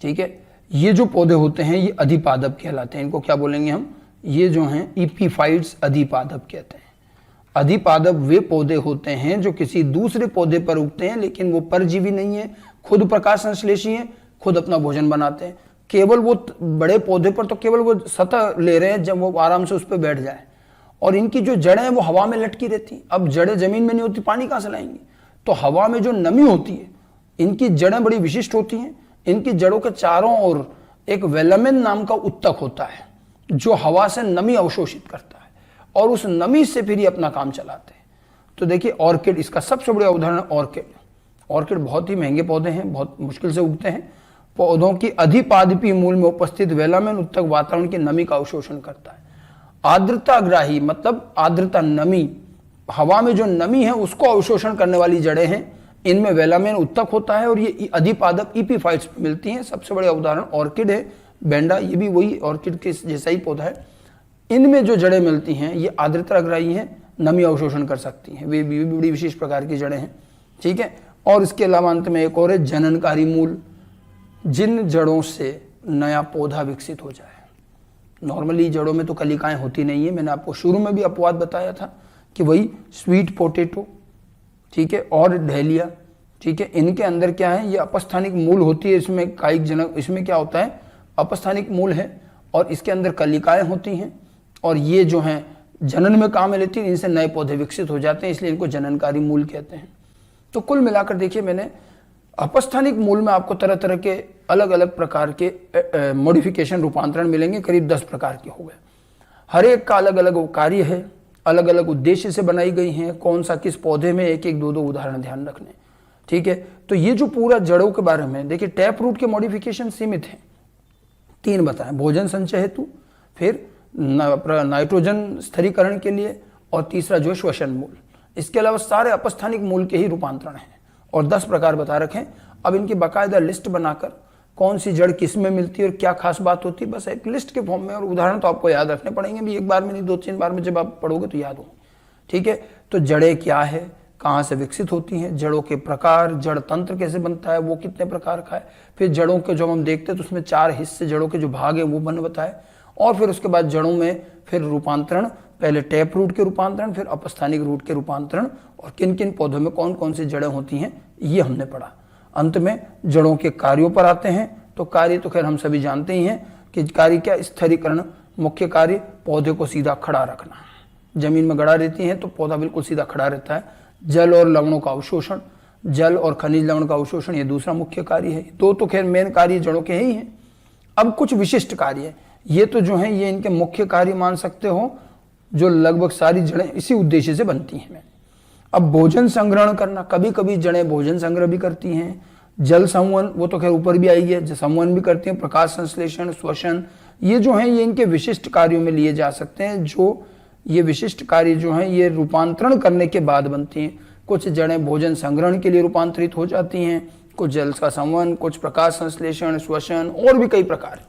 ठीक है। ये जो पौधे होते हैं ये अधिपादप कहलाते हैं। इनको क्या बोलेंगे हम, ये जो हैं इपीफाइट्स अधिपादप कहते हैं। अधिपादप वे पौधे होते हैं जो किसी दूसरे पौधे पर उगते हैं लेकिन वो परजीवी नहीं है, खुद प्रकाश संश्लेषी है, खुद अपना भोजन बनाते हैं। केवल वो बड़े पौधे पर तो केवल वो सतह ले रहे हैं, जब वो आराम से उस पर बैठ जाए, और इनकी जो जड़ें हैं वो हवा में लटकी रहती। अब जड़ें जमीन में नहीं होती, पानी कहाँ से लाएंगी? तो हवा में जो नमी होती है, इनकी जड़ें बड़ी विशिष्ट होती हैं। इनकी जड़ों के चारों ओर एक वेलामेन नाम का उत्तक होता है जो हवा से नमी अवशोषित करता है, और उस नमी से फिर ये अपना काम चलाते हैं। तो देखिए ऑर्किड इसका सबसे बड़ा उदाहरण ऑर्किड। ऑर्किड बहुत ही महंगे पौधे हैं, बहुत मुश्किल से उगते हैं। पौधों की अधिपादपीय मूल में उपस्थित वेलामेन उत्तक वातावरण की नमी का अवशोषण करता है। आर्द्रताग्राही मतलब आर्द्रता नमी, हवा में जो नमी है उसको अवशोषण करने वाली जड़ें हैं, इनमें वेलामेन उत्तक होता है, और ये अधिपादप ईपीफाइट्स मिलती हैं। सबसे बड़ा उदाहरण ऑर्किड है। बेंडा ये भी वही ऑर्किड के जैसा ही पौधा है। इनमें जो जड़ें मिलती हैं ये आर्द्रताग्राही हैं, नमी अवशोषण कर सकती हैं, वे भी बड़ी विशेष प्रकार की जड़ें हैं। ठीक है, और इसके अलावा अंत में एक और है जननकारी मूल, जिन जड़ों से नया पौधा विकसित हो जाए। नॉर्मली जड़ों में तो कलिकाएं होती नहीं है, मैंने आपको शुरू में भी अपवाद बताया था कि वही स्वीट पोटैटो, ठीक है, और डहेलिया, ठीक है, इनके अंदर क्या है, ये अपस्थानिक मूल होती है। इसमें कायिक जनक, इसमें क्या होता है, अपस्थानिक मूल है, और इसके अंदर कलिकाएं होती हैं, और ये जो हैं जनन में काम लेती हैं, इनसे नए पौधे विकसित हो जाते हैं, इसलिए इनको जननकारी मूल कहते हैं। तो कुल मिलाकर देखिए, मैंने अपस्थानिक मूल में आपको तरह तरह के अलग अलग प्रकार के मॉडिफिकेशन रूपांतरण मिलेंगे, करीब 10 प्रकार के हो गए। हर एक का अलग अलग कार्य है, अलग अलग उद्देश्य से बनाई गई हैं, कौन सा किस पौधे में, एक एक दो दो उदाहरण ध्यान रखने। ठीक है, तो ये जो पूरा जड़ों के बारे में देखिए, टैप रूट के मॉडिफिकेशन सीमित हैं, 3 बताएं, भोजन संचय हेतु, फिर नाइट्रोजन स्थिरीकरण के लिए, और तीसरा जो श्वसन मूल। इसके अलावा सारे अपस्थानिक मूल के ही रूपांतरण हैं, और 10 प्रकार बता रखे। अब इनकी बाकायदा लिस्ट बनाकर कौन सी जड़ किस में मिलती है और क्या खास बात होती है, बस एक लिस्ट के फॉर्म में, और उदाहरण तो आपको याद रखने पड़ेंगे भी, एक बार में नहीं 2-3 बार में जब आप पढ़ोगे तो याद होंगे। ठीक है, तो जड़ें क्या है, कहाँ से विकसित होती हैं, जड़ों के प्रकार, जड़ तंत्र कैसे बनता है, वो कितने प्रकार का है, फिर जड़ों के जब हम देखते हैं तो उसमें 4 हिस्से जड़ों के जो भाग हैं वो बन बताए, और फिर उसके बाद जड़ों में फिर रूपांतरण, पहले टैप रूट के रूपांतरण, फिर अपस्थानिक रूट के रूपांतरण, और किन किन पौधों में कौन कौन सी जड़ें होती हैं ये हमने पढ़ा। अंत में जड़ों के कार्यों पर आते हैं। तो कार्य तो खैर हम सभी जानते ही हैं कि कार्य क्या, स्थिरीकरण मुख्य कार्य, पौधे को सीधा खड़ा रखना। जमीन में गड़ा रहती हैं तो पौधा बिल्कुल सीधा खड़ा रहता है। जल और लवणों का अवशोषण, जल और खनिज लवण का अवशोषण, ये दूसरा मुख्य कार्य है। 2 तो खैर मेन कार्य जड़ों के ही हैं। अब कुछ विशिष्ट कार्य, ये तो जो है ये इनके मुख्य कार्य मान सकते हो, जो लगभग सारी जड़ें इसी उद्देश्य से बनती हैं। अब भोजन संग्रहण करना, कभी कभी जड़ें भोजन संग्रह भी करती हैं। जल संवहन, वो तो खैर ऊपर भी आई है, संवहन भी करती हैं। प्रकाश संश्लेषण, श्वसन, ये जो हैं ये इनके विशिष्ट कार्यों में लिए जा सकते हैं। जो ये विशिष्ट कार्य जो हैं ये रूपांतरण करने के बाद बनती हैं। कुछ जड़ें भोजन संग्रहण के लिए रूपांतरित हो जाती हैं, कुछ जल का संवहन, कुछ प्रकाश संश्लेषण, श्वसन, और भी कई प्रकार।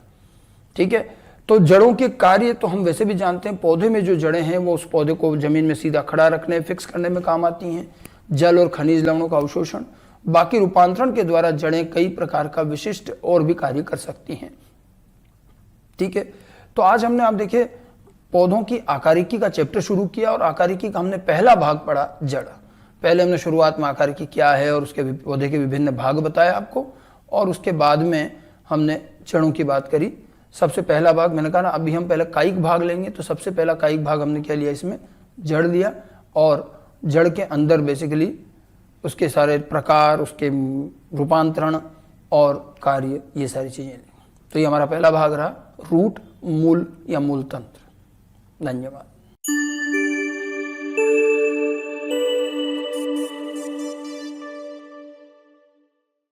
ठीक है, तो जड़ों के कार्य तो हम वैसे भी जानते हैं। पौधे में जो जड़ें हैं वो उस पौधे को जमीन में सीधा खड़ा रखने, फिक्स करने में काम आती हैं। जल और खनिज लवणों का अवशोषण, बाकी रूपांतरण के द्वारा जड़ें कई प्रकार का विशिष्ट और भी कार्य कर सकती हैं। ठीक है, तो आज हमने आप देखिए पौधों की आकारिकी का चैप्टर शुरू किया, और आकारिकी का हमने पहला भाग पढ़ा, जड़। पहले हमने शुरुआत में आकारिकी क्या है और उसके पौधे के विभिन्न भाग बताए आपको, और उसके बाद में हमने जड़ों की बात करी। सबसे पहला भाग मैंने कहा ना, अभी हम पहले कायिक भाग लेंगे, तो सबसे पहला कायिक भाग हमने क्या लिया, इसमें जड़ लिया, और जड़ के अंदर बेसिकली उसके सारे प्रकार, उसके रूपांतरण और कार्य, ये सारी चीज़ें ली। तो ये हमारा पहला भाग रहा, रूट, मूल या मूल तंत्र। धन्यवाद।